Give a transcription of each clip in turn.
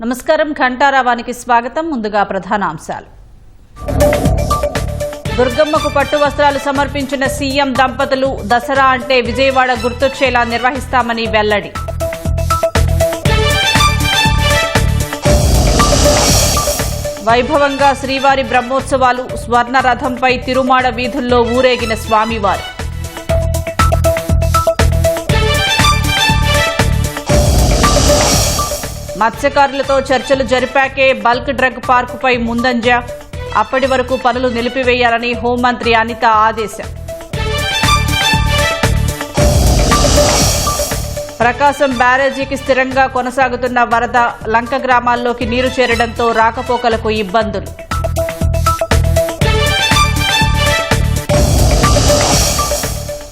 నమస్కారం, ఘంటారావానికి స్వాగతం. ముందుగా ప్రధాన అంశాలు. దుర్గమ్మకు పట్టు వస్త్రాలు సమర్పించిన సీఎం దంపతులు. దసరా అంటే విజయవాడ గుర్తొచ్చేలా నిర్వహిస్తామని వెల్లడి. వైభవంగా శ్రీవారి బ్రహ్మోత్సవాలు. స్వర్ణ రథంపై తిరుమాడ వీధుల్లో ఊరేగిన స్వామివారు. మత్స్యకారులతో చర్చలు జరిపాకే బల్క్ డ్రగ్ పార్కుపై ముందంజ. అప్పటి వరకు పనులు నిలిపివేయాలని హోంమంత్రి అనిత ఆదేశం. ప్రకాశం బ్యారేజీకి స్థిరంగా కొనసాగుతున్న వరద. లంక గ్రామాల్లోకి నీరు చేరడంతో రాకపోకలకు ఇబ్బందులు.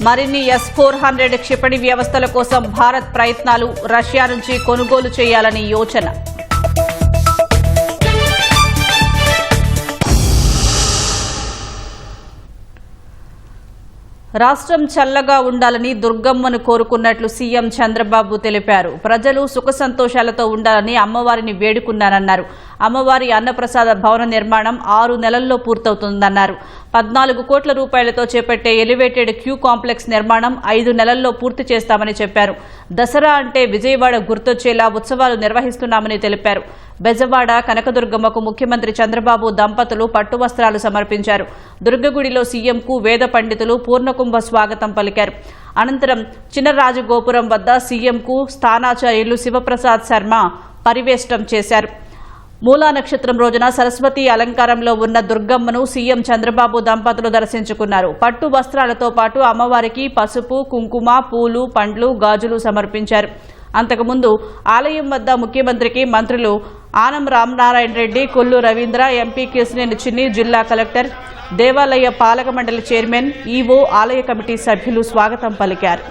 మరిన్ని S-400 క్షిపణి వ్యవస్థల కోసం భారత్ ప్రయత్నాలు. రష్యా నుంచి కొనుగోలు చేయాలని యోచన. రాష్ట్రం చల్లగా ఉండాలని దుర్గమ్మను కోరుకున్నట్లు సీఎం చంద్రబాబు తెలిపారు. ప్రజలు సుఖ సంతోషాలతో ఉండాలని అమ్మవారిని వేడుకున్నారన్నారు. అమ్మవారి అన్నప్రసాద భవన నిర్మాణం 6 నెలల్లో పూర్తవుతుందన్నారు. 14 కోట్ల రూపాయలతో చేపట్టే ఎలివేటెడ్ క్యూ కాంప్లెక్స్ నిర్మాణం 5 నెలల్లో పూర్తి చేస్తామని చెప్పారు. దసరా అంటే విజయవాడ గుర్తొచ్చేలా ఉత్సవాలు నిర్వహిస్తున్నామని తెలిపారు. బెజవాడ కనకదుర్గమ్మకు ముఖ్యమంత్రి చంద్రబాబు దంపతులు పట్టు వస్త్రాలు సమర్పించారు. దుర్గగుడిలో సీఎంకు వేద పండితులు పూర్ణకుంభ స్వాగతం పలికారు. అనంతరం చిన్నరాజగోపురం వద్ద సీఎంకు స్థానాచార్యులు శివప్రసాద్ శర్మ పరివేష్టం చేశారు. మూలా నక్షత్రం రోజున సరస్వతి అలంకారంలో ఉన్న దుర్గమ్మను సీఎం చంద్రబాబు దంపతులు దర్శించుకున్నారు. పట్టు వస్త్రాలతో పాటు అమ్మవారికి పసుపు, కుంకుమ, పూలు, పండ్లు, గాజులు సమర్పించారు. అంతకుముందు ఆలయం వద్ద ముఖ్యమంత్రికి మంత్రులు ఆనం రామనారాయణ రెడ్డి, కొల్లు రవీంద్ర, ఎంపీ కేశినేని చిన్ని, జిల్లా కలెక్టర్, దేవాలయ పాలక మండలి చైర్మన్, ఈవో, ఆలయ కమిటీ సభ్యులు స్వాగతం పలికారు.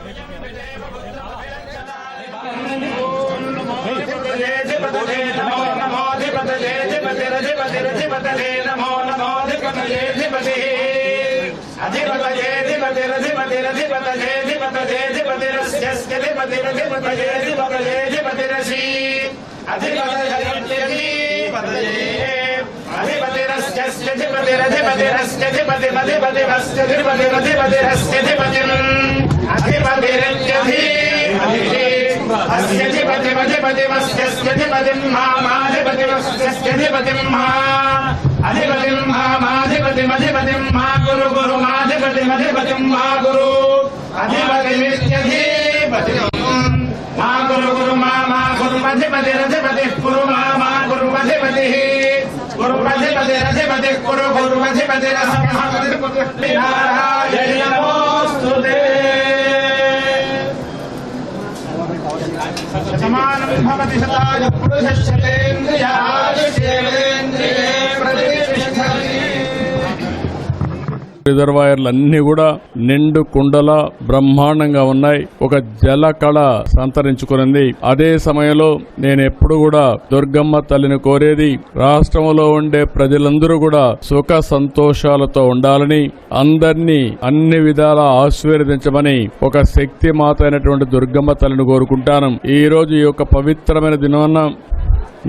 రిజర్వాయర్లు అన్ని కూడా నిండు కుండల బ్రహ్మాండంగా ఉన్నాయి. ఒక జల కళ సంతరించుకున్నది. అదే సమయంలో నేను ఎప్పుడు కూడా దుర్గమ్మ తల్లిని కోరేది రాష్ట్రంలో ఉండే ప్రజలందరూ కూడా సుఖ సంతోషాలతో ఉండాలని, అందరినీ అన్ని విధాలా ఆశీర్వదించమని ఒక శక్తి మాత అయినటువంటి దుర్గమ్మ తల్లిని కోరుకుంటాను. ఈ రోజు ఈ యొక్క పవిత్రమైన దినాన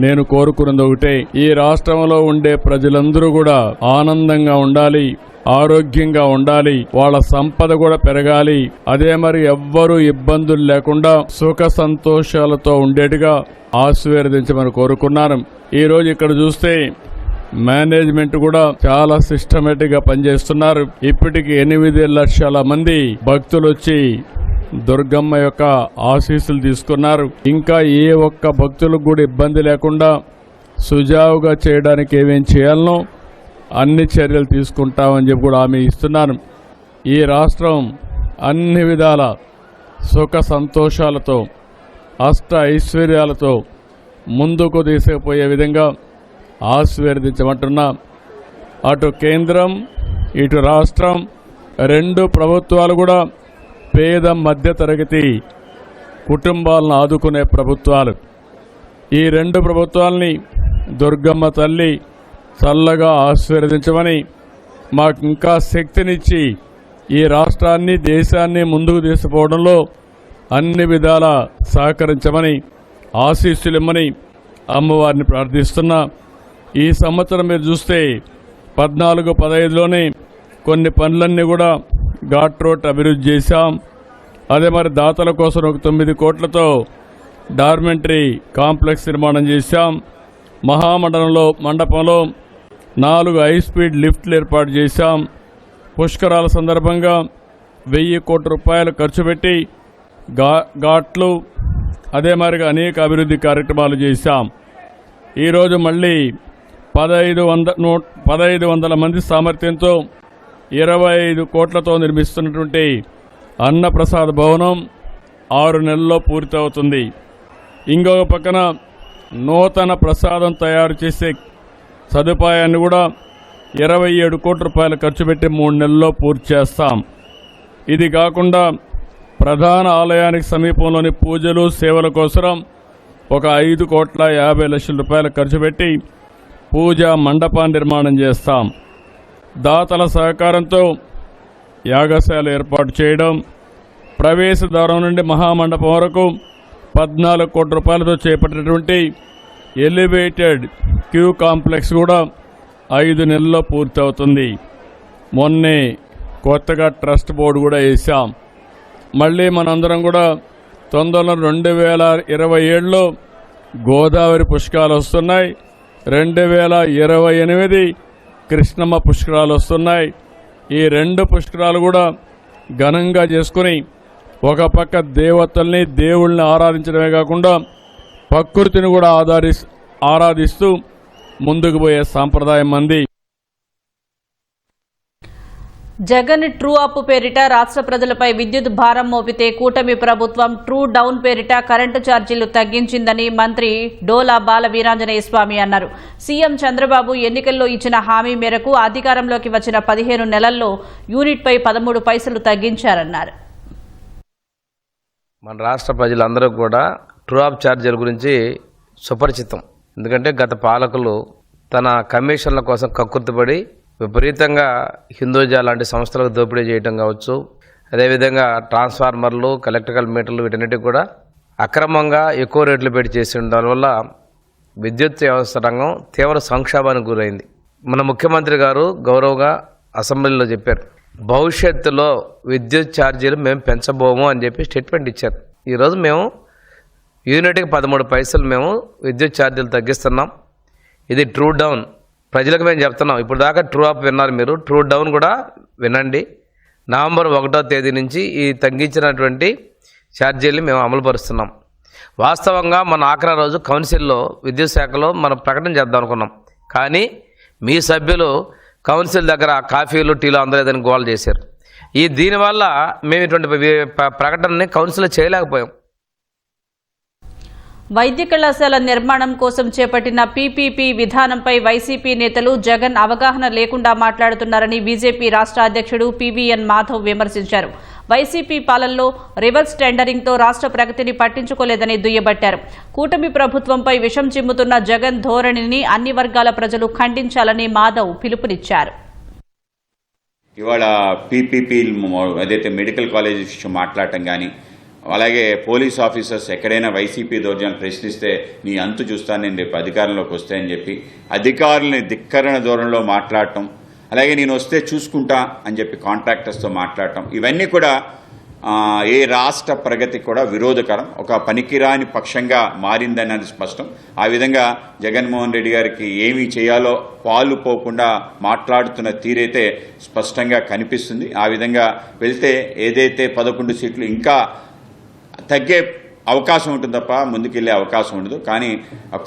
నేను కోరుకున్నది ఒకటే, ఈ రాష్ట్రంలో ఉండే ప్రజలందరూ కూడా ఆనందంగా ఉండాలి, ఆరోగ్యంగా ఉండాలి, వాళ్ళ సంపద కూడా పెరగాలి. అదే మరి ఎవ్వరూ ఇబ్బందులు లేకుండా సుఖ సంతోషాలతో ఉండేట్టుగా ఆశీర్వదించమని కోరుకున్నాను. ఈ రోజు ఇక్కడ చూస్తే మేనేజ్మెంట్ కూడా చాలా సిస్టమేటిక్ గా పనిచేస్తున్నారు. ఇప్పటికి 8 లక్షల మంది భక్తులు వచ్చి దుర్గమ్మ యొక్క ఆశీస్సులు తీసుకున్నారు. ఇంకా ఏ ఒక్క భక్తులకు కూడా ఇబ్బంది లేకుండా సుజావుగా చేయడానికి ఏమేం చేయాలనో అన్ని చర్యలు తీసుకుంటామని చెప్పి కూడా హామీ ఇస్తున్నాను. ఈ రాష్ట్రం అన్ని విధాల సుఖ సంతోషాలతో అష్ట ఐశ్వర్యాలతో ముందుకు తీసుకుపోయే విధంగా ఆశీర్వదించమంటున్నా. అటు కేంద్రం ఇటు రాష్ట్రం 2 ప్రభుత్వాలు కూడా పేద మధ్యతరగతి కుటుంబాలను ఆదుకునే ప్రభుత్వాలు. ఈ రెండు ప్రభుత్వాల్ని దుర్గమ్మ తల్లి చల్లగా ఆశీర్వదించమని, మాకు ఇంకా శక్తినిచ్చి ఈ రాష్ట్రాన్ని దేశాన్ని ముందుకు తీసుకుపోవడంలో అన్ని విధాల సహకరించమని, ఆశీస్సులిమ్మని అమ్మవారిని ప్రార్థిస్తున్నా. ఈ సంవత్సరం మీరు చూస్తే 14-15లోనే కొన్ని పనులన్నీ కూడా ఘాట్ రోడ్ అభివృద్ధి చేశాం. అదే మరి దాతల కోసం ఒక 9 కోట్లతో డార్మెంటరీ కాంప్లెక్స్ నిర్మాణం చేశాం. మండపంలో 4 హైస్పీడ్ లిఫ్ట్లు ఏర్పాటు చేశాం. పుష్కరాల సందర్భంగా 1000 కోట్ల రూపాయలు ఖర్చు పెట్టి ఘాట్లు అదే మరిగా అనేక అభివృద్ధి కార్యక్రమాలు చేశాం. ఈరోజు మళ్ళీ 1500 మంది సామర్థ్యంతో 25 కోట్లతో నిర్మిస్తున్నటువంటి అన్నప్రసాద భవనం 6 నెలల్లో పూర్తవుతుంది. ఇంకొక పక్కన నూతన ప్రసాదం తయారు చేసే సదుపాయాన్ని కూడా 27 కోట్ల రూపాయలు ఖర్చు పెట్టి 3 నెలల్లో పూర్తి చేస్తాం. ఇది కాకుండా ప్రధాన ఆలయానికి సమీపంలోని పూజలు సేవల కోసం ఒక 5,50,00,000 రూపాయలు ఖర్చు పెట్టి పూజా మండపాన్ని నిర్మాణం చేస్తాం. దాతల సహకారంతో యాగశాల ఏర్పాటు చేయడం, ప్రవేశ ద్వారం నుండి మహామండపం వరకు 14 కోట్ల రూపాయలతో చేపట్టినటువంటి ఎలివేటెడ్ క్యూ కాంప్లెక్స్ కూడా 5 నెలల్లో పూర్తవుతుంది. మొన్నే కొత్తగా ట్రస్ట్ బోర్డు కూడా వేసాం. మళ్ళీ మనందరం కూడా తొందరలో 2027లో గోదావరి పుష్కరాలు వస్తున్నాయి. 2028 కృష్ణమ్మ పుష్కరాలు వస్తున్నాయి. ఈ 2 పుష్కరాలు కూడా ఘనంగా చేసుకుని ఒక పక్క దేవతల్ని దేవుళ్ళని ఆరాధించడమే కాకుండా ప్రకృతిని కూడా ఆరాధిస్తూ ముందుకు పోయే సాంప్రదాయం మంది. జగన్ ట్రూ అప్ పేరిట రాష్ట్ర ప్రజలపై విద్యుత్ భారం మోపితే కూటమి ప్రభుత్వం ట్రూ డౌన్ పేరిట కరెంటు ఛార్జీలు తగ్గించిందని మంత్రి డోలా బాల వీరాంజనేయ స్వామి అన్నారు. సీఎం చంద్రబాబు ఎన్నికల్లో ఇచ్చిన హామీ మేరకు అధికారంలోకి వచ్చిన 15 నెలల్లో యూనిట్పై 13 పైసలు తగ్గించారన్నారు. మన రాష్ట్ర ప్రజలందరూ కూడా ట్రూ అప్ ఛార్జీల గురించి సుపరిచితం. ఎందుకంటే గత పాలకులు తన కమిషన్ల కోసం కక్కుర్తిపడి విపరీతంగా హిందూజా లాంటి సంస్థలకు దోపిడీ చేయడం కావచ్చు, అదేవిధంగా ట్రాన్స్ఫార్మర్లు, ఎలక్ట్రికల్ మీటర్లు వీటన్నిటికి కూడా అక్రమంగా ఎక్కువ రేట్లు పెట్టి చేసి ఉండడం వల్ల విద్యుత్ వ్యవస్థ రంగం తీవ్ర సంక్షోభానికి గురైంది. మన ముఖ్యమంత్రి గారు గౌరవంగా అసెంబ్లీలో చెప్పారు, భవిష్యత్తులో విద్యుత్ ఛార్జీలు మేము పెంచబోము అని చెప్పి స్టేట్మెంట్ ఇచ్చారు. ఈరోజు మేము యూనిట్కి 13 పైసలు మేము విద్యుత్ ఛార్జీలు తగ్గిస్తున్నాం. ఇది ట్రూ డౌన్. ప్రజలకు మేము చెప్తున్నాం, ఇప్పుడు దాకా ట్రూ అప్ విన్నారు మీరు, ట్రూ డౌన్ కూడా వినండి. నవంబర్ 1వ తేదీ నుంచి ఈ తగ్గించినటువంటి ఛార్జీల్ని మేము అమలుపరుస్తున్నాం. వాస్తవంగా మన ఆఖరి రోజు కౌన్సిల్లో విద్యుత్ శాఖలో మనం ప్రకటన చేద్దాం అనుకున్నాం. కానీ మీ సభ్యులు కౌన్సిల్ దగ్గర కాఫీలు టీలు అందరూ ఏదైనా గోల్ చేశారు. దీనివల్ల మేము ఇటువంటి ప్రకటనని కౌన్సిల్లో చేయలేకపోయాం. వైద్య కళాశాల నిర్మాణం కోసం చేపట్టిన పీపీపీ విధానంపై వైసీపీ నేతలు జగన్ అవగాహన లేకుండా మాట్లాడుతున్నారని బీజేపీ రాష్ట్ర అధ్యక్షుడు పీవీఎన్ మాధవ్ విమర్శించారు. వైసీపీ పాలనలో రివర్స్ టెండరింగ్తో రాష్ట్ర ప్రగతిని పట్టించుకోలేదని దుయ్యబట్టారు. కూటమి ప్రభుత్వంపై విషం చిమ్ముతున్న జగన్ ధోరణిని అన్ని వర్గాల ప్రజలు ఖండించాలని మాధవ్ పిలుపునిచ్చారు. ఇవాళ పీపీపీ ఏదైతే మెడికల్ కాలేజ్ విషయం మాట్లాడటం కానీ, అలాగే పోలీస్ ఆఫీసర్స్ ఎక్కడైనా వైసీపీ దౌర్జన్యాలు ప్రశ్నిస్తే నీ అంతు చూస్తాను నేను రేపు అధికారంలోకి వస్తే అని చెప్పి అధికారులని ధిక్కరణ ధోరణిలో మాట్లాడటం, అలాగే నేను వస్తే చూసుకుంటా అని చెప్పి కాంట్రాక్టర్స్తో మాట్లాడటం, ఇవన్నీ కూడా ఏ రాష్ట్ర ప్రగతి కూడా విరోధకరం, ఒక పనికిరాని పక్షంగా మారిందన్నది స్పష్టం. ఆ విధంగా జగన్మోహన్ రెడ్డి గారికి ఏమి చేయాలో పాలు పోకుండా మాట్లాడుతున్న తీరైతే స్పష్టంగా కనిపిస్తుంది. ఆ విధంగా వెళ్తే ఏదైతే 11 సీట్లు ఇంకా తగ్గే అవకాశం ఉంటుంది తప్ప ముందుకెళ్లే అవకాశం ఉండదు. కానీ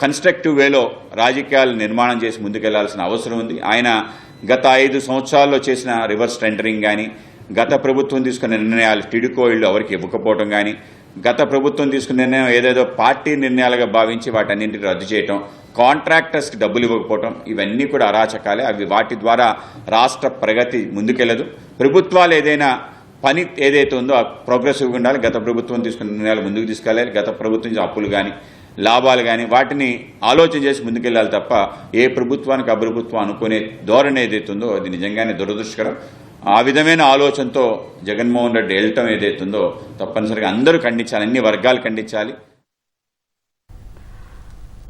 కన్స్ట్రక్టివ్ వేలో రాజకీయాలు నిర్మాణం చేసి ముందుకెళ్లాల్సిన అవసరం ఉంది. ఆయన గత 5 సంవత్సరాల్లో చేసిన రివర్స్ టెండరింగ్ కానీ, గత ప్రభుత్వం తీసుకున్న నిర్ణయాలు టిడ్కో ఇళ్లు ఎవరికి ఇవ్వకపోవడం కానీ, గత ప్రభుత్వం తీసుకున్న నిర్ణయం ఏదేదో పార్టీ నిర్ణయాలుగా భావించి వాటన్నింటినీ రద్దు చేయటం, కాంట్రాక్టర్స్కి డబ్బులు ఇవ్వకపోవటం, ఇవన్నీ కూడా అరాచకాలే. అవి వాటి ద్వారా రాష్ట్ర ప్రగతి ముందుకెళ్లదు. ప్రభుత్వాలు ఏదైనా పని ఏదైతే ఉందో ఆ ప్రోగ్రెసివ్గా ఉండాలి. గత ప్రభుత్వం తీసుకున్న నిర్ణయాలు ముందుకు తీసుకెళ్ళాలి. గత ప్రభుత్వం అప్పులు కానీ లాభాలు కానీ వాటిని ఆలోచన చేసి ముందుకెళ్ళాలి తప్ప ఏ ప్రభుత్వానికి అప్రభుత్వం అనుకునే ధోరణి ఏదైతుందో అది నిజంగానే దురదృష్టకరం. ఆ విధమైన ఆలోచనతో జగన్మోహన్ రెడ్డి వెళ్ళటం ఏదైతుందో తప్పనిసరిగా అందరూ ఖండించాలి, అన్ని వర్గాలు ఖండించాలి.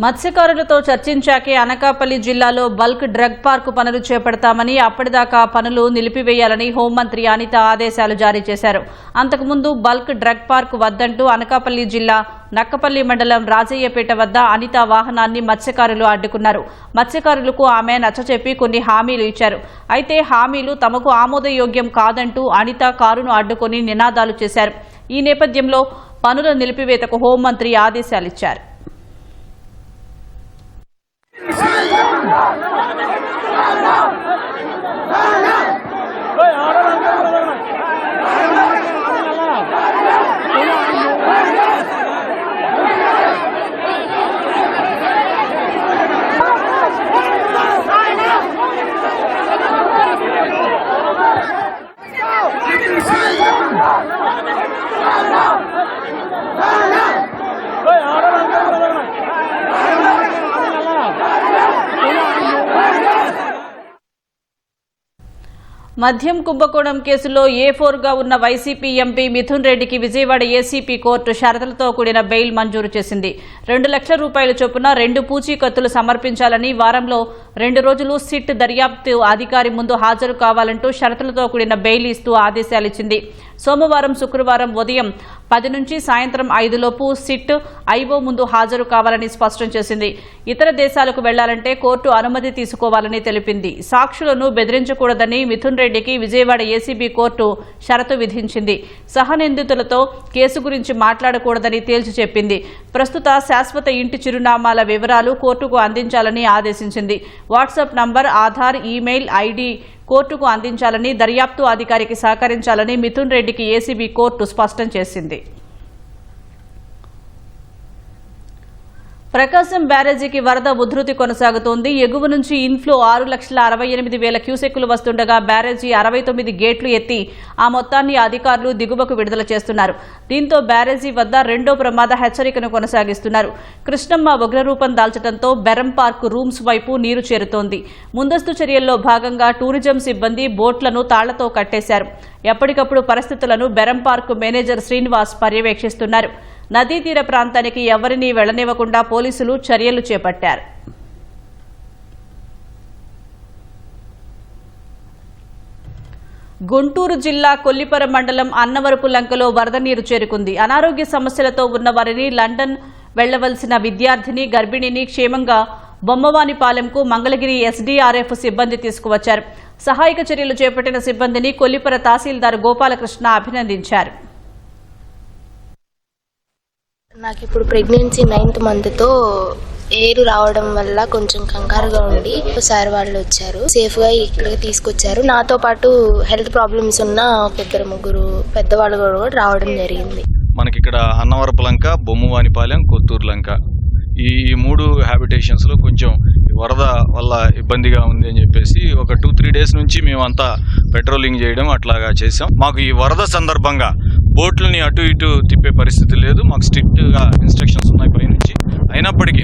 మత్స్యకారులతో చర్చించాకే అనకాపల్లి జిల్లాలో బల్క్ డ్రగ్ పార్కు పనులు చేపడతామని, అప్పటిదాకా పనులు నిలిపివేయాలని హోంమంత్రి అనిత ఆదేశాలు జారీ చేశారు. అంతకుముందు బల్క్ డ్రగ్ పార్కు వద్దంటూ అనకాపల్లి జిల్లా నక్కపల్లి మండలం రాజయ్యపేట వద్ద అనిత వాహనాన్ని మత్స్యకారులు అడ్డుకున్నారు. మత్స్యకారులకు ఆమె నచ్చచెప్పి కొన్ని హామీలు ఇచ్చారు. అయితే హామీలు తమకు ఆమోదయోగ్యం కాదంటూ అనిత కారును అడ్డుకుని నినాదాలు చేశారు. ఈ నేపథ్యంలో పనుల నిలిపివేతకు హోంమంత్రి ఆదేశాలిచ్చారు. మద్యం కుంభకోణం కేసులో A4గా ఉన్న వైసీపీ ఎంపీ మిథున్ రెడ్డికి విజయవాడ ఏసీపీ కోర్టు షరతులతో కూడిన బెయిల్ మంజూరు చేసింది. 2 లక్షల రూపాయల చొప్పున 2 పూచీకత్తులు సమర్పించాలని, వారంలో 2 రోజులు సిట్ దర్యాప్తు అధికారి ముందు హాజరు కావాలంటూ షరతులతో కూడిన బెయిల్ ఇస్తూ ఆదేశాలిచ్చింది. సోమవారం, శుక్రవారం ఉదయం 10 నుంచి సాయంత్రం 5 లోపు సిట్ ఐఓ ముందు హాజరు కావాలని స్పష్టం చేసింది. ఇతర దేశాలకు వెళ్లాలంటే కోర్టు అనుమతి తీసుకోవాలని తెలిపింది. సాక్షులను బెదిరించకూడదని మిథున్ రెడ్డికి విజయవాడ ఏసీబీ కోర్టు షరతు విధించింది. సహనిందితులతో కేసు గురించి మాట్లాడకూడదని తేల్చి చెప్పింది. ప్రస్తుత శాశ్వత ఇంటి చిరునామాల వివరాలు కోర్టుకు అందించాలని ఆదేశించింది. WhatsApp number, Aadhaar, email ID కోర్టుకు అందించాలని, దర్యాప్తు అధికారికి సహకరించాలని మిథున్ రెడ్డికి ఏసీబీ కోర్టు స్పష్టం చేసింది. ప్రకాశం బ్యారేజీకి వరద ఉధృతి కొనసాగుతోంది. ఎగువ నుంచి ఇన్ఫ్లో 6,68,000 క్యూసెక్కులు వస్తుండగా బ్యారేజీ 69 గేట్లు ఎత్తి ఆ మొత్తాన్ని అధికారులు దిగువకు విడుదల చేస్తున్నారు. దీంతో బ్యారేజీ వద్ద రెండో ప్రమాద హెచ్చరికను కొనసాగిస్తున్నారు. కృష్ణమ్మ ఉగ్రరూపం దాల్చడంతో బెరం పార్క్ రూమ్స్ వైపు నీరు చేరుతోంది. ముందస్తు చర్యల్లో భాగంగా టూరిజం సిబ్బంది బోట్లను తాళ్లతో కట్టేశారు. ఎప్పటికప్పుడు పరిస్థితులను బెరం పార్క్ మేనేజర్ శ్రీనివాస్ పర్యవేక్షిస్తున్నారు. నదీ తీర ప్రాంతానికి ఎవరినీ వెళ్లనివ్వకుండా పోలీసులు చర్యలు చేపట్టారు. గుంటూరు జిల్లా కొల్లిపర మండలం అన్నవరపు లంకలో వరద నీరు చేరుకుంది. అనారోగ్య సమస్యలతో ఉన్న వారిని, లండన్ వెళ్లవలసిన విద్యార్థిని, గర్భిణిని క్షేమంగా బొమ్మవానిపాలెంకు మంగళగిరి ఎస్డీఆర్ఎఫ్ సిబ్బంది తీసుకువచ్చారు. సహాయక చర్యలు చేపట్టిన సిబ్బందిని కొల్లిపర తహసీల్దార్ గోపాలకృష్ణ అభినందించారు. నాకు ఇప్పుడు ప్రెగ్నెన్సీ 9th మంత్తో ఏరు రావడం వల్ల కొంచెం కంగారుగా ఉండి సార్ వాళ్ళు వచ్చారు, సేఫ్ గా ఇక్కడికి తీసుకొచ్చారు. నాతో పాటు హెల్త్ ప్రాబ్లమ్స్ ఉన్న ఒక 2-3 పెద్దవాళ్ళు కూడా రావడం జరిగింది. మనకి ఇక్కడ అన్నవరపు లంక, బొమ్మవానిపాలెం, కొత్తూరు లంక ఈ 3 హ్యాబిటేషన్స్ లో కొంచెం వరద వల్ల ఇబ్బందిగా ఉంది అని చెప్పేసి ఒక 2-3 డేస్ నుంచి మేమంతా పెట్రోలింగ్ చేయడం అట్లాగా చేసాం. మాకు ఈ వరద సందర్భంగా బోట్లని అటు ఇటు తిప్పే పరిస్థితి లేదు. మాకు స్ట్రిక్ట్ గా ఇన్స్ట్రక్షన్స్ ఉన్నాయి పైనుంచి. అయినప్పటికీ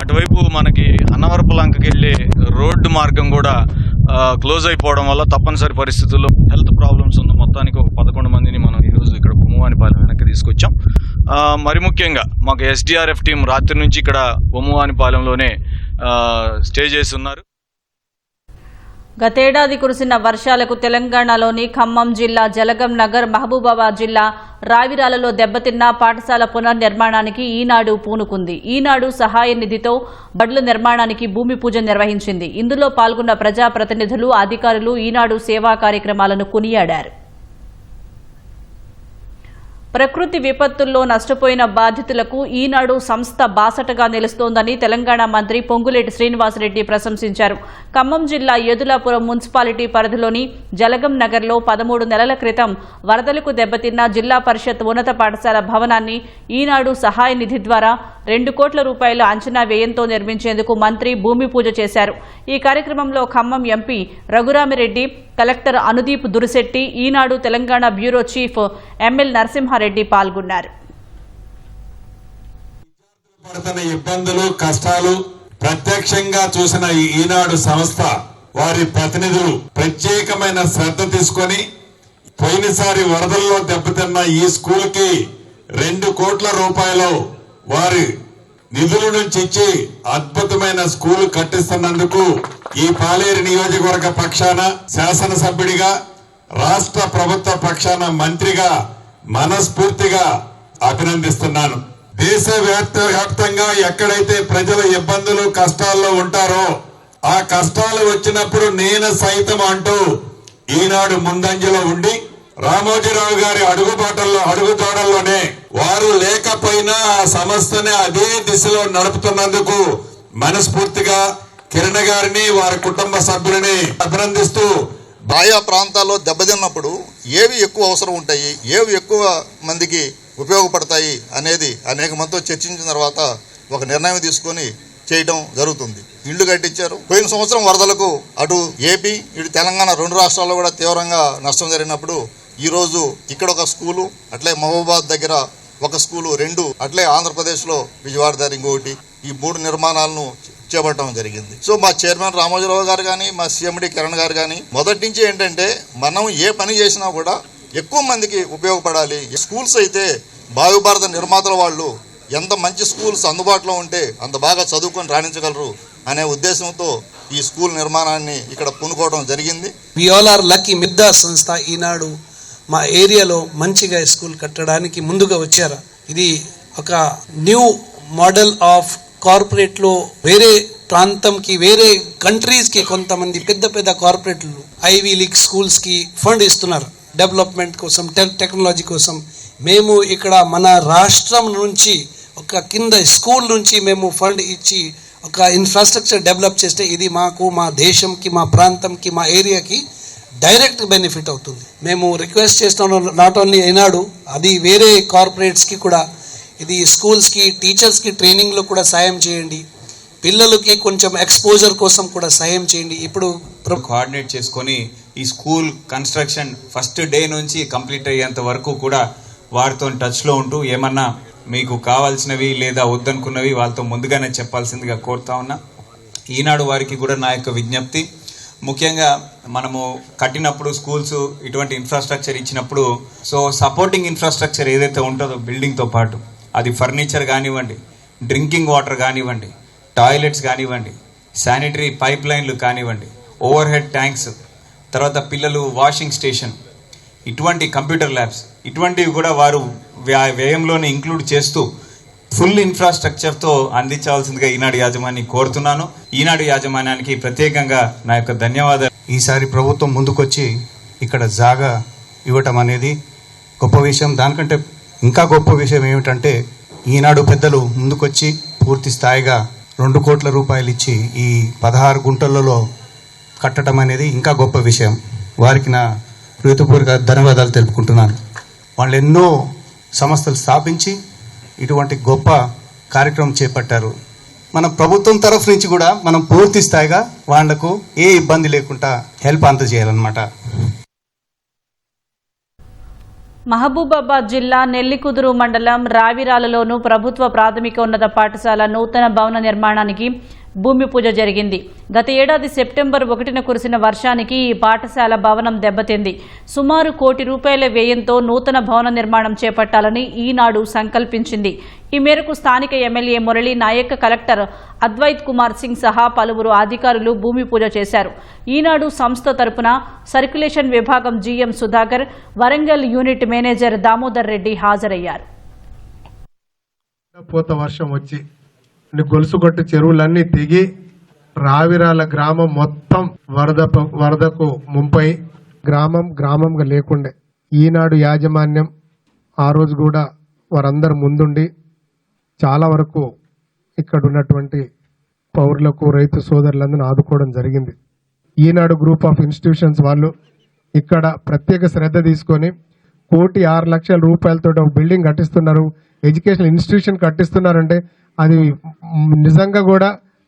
అటువైపు మనకి అన్నవరపు లంకకి వెళ్ళే రోడ్డు మార్గం కూడా క్లోజ్ అయిపోవడం వల్ల తప్పనిసరి పరిస్థితుల్లో హెల్త్ ప్రాబ్లమ్స్ ఉన్న మొత్తానికి ఒక 11 మందిని మనం ఈరోజు ఇక్కడ బొమ్మవానిపాలెం వెనక్కి తీసుకొచ్చాం. మరి ముఖ్యంగా మాకు ఎస్డీఆర్ఎఫ్ టీం రాత్రి నుంచి ఇక్కడ బొమ్మవానిపాలెంలోనే స్టే చేసి ఉన్నారు. గతేడాది కురిసిన వర్షాలకు తెలంగాణలోని ఖమ్మం జిల్లా, జలగం నగర్, మహబూబాబాద్ జిల్లా రావిరాలలో దెబ్బతిన్న పాఠశాల పునర్నిర్మాణానికి ఈనాడు పూనుకుంది. ఈనాడు సహాయ నిధితో బడుల నిర్మాణానికి భూమి పూజ నిర్వహించింది. ఇందులో పాల్గొన్న ప్రజాప్రతినిధులు, అధికారులు ఈనాడు సేవా కార్యక్రమాలను కొనియాడారు. ప్రకృతి విపత్తుల్లో నష్టపోయిన బాధితులకు ఈనాడు సంస్థ బాసటగా నిలుస్తోందని తెలంగాణ మంత్రి పొంగులేటి శ్రీనివాసరెడ్డి ప్రశంసించారు. ఖమ్మం జిల్లా యదులాపురం మున్సిపాలిటీ పరిధిలోని జలగం నగర్లో 13 నెలల క్రితం వరదలకు దెబ్బతిన్న జిల్లా పరిషత్ ఉన్నత పాఠశాల భవనాన్ని ఈనాడు సహాయ నిధి ద్వారా 2 కోట్ల రూపాయల అంచనా వ్యయంతో నిర్మించేందుకు మంత్రి భూమి పూజ చేశారు. ఈ కార్యక్రమంలో Khammam MP Raghurami Reddy, collector Anudeep Durishetti, Eenadu Telangana bureau chief ML Narasimha Reddy పాల్గొన్నారు. పడుతున్న ఇబ్బందులు కష్టాలు ప్రత్యక్షంగా చూసిన ఈనాడు సంస్థ వారి ప్రతినిధులు ప్రత్యేకమైన శ్రద్ధ తీసుకొని పోయినసారి వరదల్లో దెబ్బతిన్న ఈ స్కూల్ కి 2 కోట్ల రూపాయలు వారి నిధుల నుంచి ఇచ్చి అద్భుతమైన స్కూల్ కట్టిస్తున్నందుకు ఈ పాలేరు నియోజకవర్గ పక్షాన శాసనసభ్యుడిగా రాష్ట్ర ప్రభుత్వ పక్షాన మంత్రిగా మనస్ఫూర్తిగా అభినందిస్తున్నాను. దేశవ్యాప్తంగా ఎక్కడైతే ప్రజలు ఇబ్బందులు కష్టాల్లో ఉంటారో ఆ కష్టాలు వచ్చినప్పుడు నేను సైతం అంటూ ఈనాడు ముందంజలో ఉండి రామోజీరావు గారి అడుగుజాడల్లోనే వారు లేకపోయినా ఆ సంస్థని అదే దిశలో నడుపుతున్నందుకు మనస్ఫూర్తిగా కిరణ్ గారిని వారి కుటుంబ సభ్యులని అభినందిస్తూ ఆయా ప్రాంతాల్లో దెబ్బతిన్నప్పుడు ఏవి ఎక్కువ అవసరం ఉంటాయి, ఏవి ఎక్కువ మందికి ఉపయోగపడతాయి అనేది అనేక మందితో చర్చించిన తర్వాత ఒక నిర్ణయం తీసుకొని చేయడం జరుగుతుంది. ఇళ్లు కట్టించారు. పోయిన సంవత్సరం వరదలకు అటు ఏపీ ఇటు తెలంగాణ 2 రాష్ట్రాల్లో కూడా తీవ్రంగా నష్టం జరిగినప్పుడు ఈరోజు ఇక్కడ ఒక స్కూలు, అట్లే మహబూబాద్ దగ్గర ఒక స్కూలు, 2 అట్లే ఆంధ్రప్రదేశ్లో విజయవాడ దగ్గర ఇంకొకటి, ఈ 3 నిర్మాణాలను చేపట్టడం జరిగింది. సో మా చైర్మన్ రామోజీరావు గారు కానీ మా సీఎండి కిరణ్ గారు కానీ మొదటి నుంచి ఏంటంటే మనం ఏ పని చేసినా కూడా ఎక్కువ మందికి ఉపయోగపడాలి. స్కూల్స్ అయితే భారత నిర్మాతల వాళ్ళు ఎంత మంచి స్కూల్స్ అందుబాటులో ఉంటే అంత బాగా చదువుకొని రాణించగలరు అనే ఉద్దేశంతో ఈ స్కూల్ నిర్మాణాన్ని ఇక్కడ పూనుకోవడం జరిగింది. We all are lucky. మిద్దా సంస్థ ఈనాడు మా ఏరియాలో మంచిగా స్కూల్ కట్టడానికి ముందుగా వచ్చారు. ఇది ఒక న్యూ మోడల్ ఆఫ్ కార్పొరేట్లో వేరే ప్రాంతంకి వేరే కంట్రీస్కి కొంతమంది పెద్ద పెద్ద కార్పొరేట్లు ఐవీ లీగ్ స్కూల్స్కి ఫండ్ ఇస్తున్నారు డెవలప్మెంట్ కోసం, టెక్నాలజీ కోసం. మేము ఇక్కడ మన రాష్ట్రం నుంచి ఒక కింద స్కూల్ నుంచి మేము ఫండ్ ఇచ్చి ఒక ఇన్ఫ్రాస్ట్రక్చర్ డెవలప్ చేస్తే ఇది మాకు, మా దేశంకి, మా ప్రాంతంకి, మా ఏరియాకి డైరెక్ట్ బెనిఫిట్ అవుతుంది. మేము రిక్వెస్ట్ చేస్తున్నాం, నాట్ ఓన్లీ ఈనాడు, అది వేరే కార్పొరేట్స్కి కూడా ఇది స్కూల్స్కి, టీచర్స్కి ట్రైనింగ్లో కూడా సాయం చేయండి, పిల్లలకి కొంచెం ఎక్స్పోజర్ కోసం కూడా సాయం చేయండి. ఇప్పుడు కోఆర్డినేట్ చేసుకొని ఈ స్కూల్ కన్స్ట్రక్షన్ ఫస్ట్ డే నుంచి కంప్లీట్ అయ్యేంత వరకు కూడా వారితో టచ్లో ఉంటూ ఏమన్నా మీకు కావాల్సినవి లేదా వద్దనుకున్నవి వాళ్ళతో ముందుగానే చెప్పాల్సిందిగా కోరుతా ఉన్నా. ఈనాడు వారికి కూడా నా యొక్క విజ్ఞప్తి, ముఖ్యంగా మనము కట్టినప్పుడు స్కూల్స్ ఇటువంటి ఇన్ఫ్రాస్ట్రక్చర్ ఇచ్చినప్పుడు సో సపోర్టింగ్ ఇన్ఫ్రాస్ట్రక్చర్ ఏదైతే ఉంటుందో బిల్డింగ్తో పాటు అది ఫర్నిచర్ కానివ్వండి, డ్రింకింగ్ వాటర్ కానివ్వండి, టాయిలెట్స్ కానివ్వండి, శానిటరీ పైప్ లైన్లు కానివ్వండి, ఓవర్ హెడ్ ట్యాంక్స్, తర్వాత పిల్లలు వాషింగ్ స్టేషన్, ఇటువంటి కంప్యూటర్ ల్యాబ్స్, ఇటువంటివి కూడా వారు వ్యయంలోనే ఇంక్లూడ్ చేస్తూ ఫుల్ ఇన్ఫ్రాస్ట్రక్చర్తో అందించాల్సిందిగా ఈనాడు యాజమాన్యాన్ని కోరుతున్నాను. ఈనాడు యాజమాన్యానికి ప్రత్యేకంగా నా యొక్క ధన్యవాదాలు. ఈసారి ప్రభుత్వం ముందుకొచ్చి ఇక్కడ జాగా ఇవ్వటం అనేది గొప్ప విషయం. దానికంటే ఇంకా గొప్ప విషయం ఏమిటంటే ఈనాడు పెద్దలు ముందుకొచ్చి పూర్తి స్థాయిగా 2 కోట్ల రూపాయలు ఇచ్చి ఈ 16 గుంటలలో కట్టడం అనేది ఇంకా గొప్ప విషయం. వారికి నా హృదయపూర్వక ధన్యవాదాలు తెలుపుకుంటున్నాను. వాళ్ళు ఎన్నో సంస్థలు స్థాపించి ఇటువంటి గొప్ప కార్యక్రమం చేపట్టారు. మన ప్రభుత్వం తరఫు నుంచి కూడా మనం పూర్తి స్థాయిగా వాళ్లకు ఏ ఇబ్బంది లేకుండా హెల్ప్ అందజేయాలన్నమాట. మహబూబాబాద్ జిల్లా నెల్లికుదురు మండలం రావిరాలలోను ప్రభుత్వ ప్రాథమికోన్నత పాఠశాల నూతన భవన నిర్మాణానికి భూమి పూజ జరిగింది. గత ఏడాది సెప్టెంబర్ 1న కురిసిన వర్షానికి ఈ పాఠశాల భవనం దెబ్బతింది. సుమారు ₹1 కోటి వ్యయంతో నూతన భవన నిర్మాణం చేపట్టాలని ఈనాడు సంకల్పించింది. ఈ మేరకు స్థానిక ఎమ్మెల్యే మురళీ నాయక్, కలెక్టర్ అద్వైత్ కుమార్ సింగ్ సహా పలువురు అధికారులు భూమి పూజ చేశారు. ఈనాడు సంస్థ తరపున సర్క్యులేషన్ విభాగం GM Sudhakar, Warangal unit manager Damodar Reddy హాజరయ్యారు. వర్షం వచ్చి గొలుసుగొట్టు చెరువులన్నీ తెగి రావిరాల గ్రామం మొత్తం వరదకు ముంపై గ్రామంగా లేకుండే ఈనాడు యాజమాన్యం ఆ రోజు కూడా వారందరూ ముందుండి చాలా వరకు ఇక్కడ ఉన్నటువంటి పౌరులకు, రైతు సోదరులందరినీ ఆదుకోవడం జరిగింది. ఈనాడు గ్రూప్ ఆఫ్ ఇన్స్టిట్యూషన్స్ వాళ్ళు ఇక్కడ ప్రత్యేక శ్రద్ధ తీసుకొని ₹1,06,00,000 ఒక బిల్డింగ్ కట్టిస్తున్నారు, ఎడ్యుకేషనల్ ఇన్స్టిట్యూషన్ కట్టిస్తున్నారంటే అది నిజంగా కూడా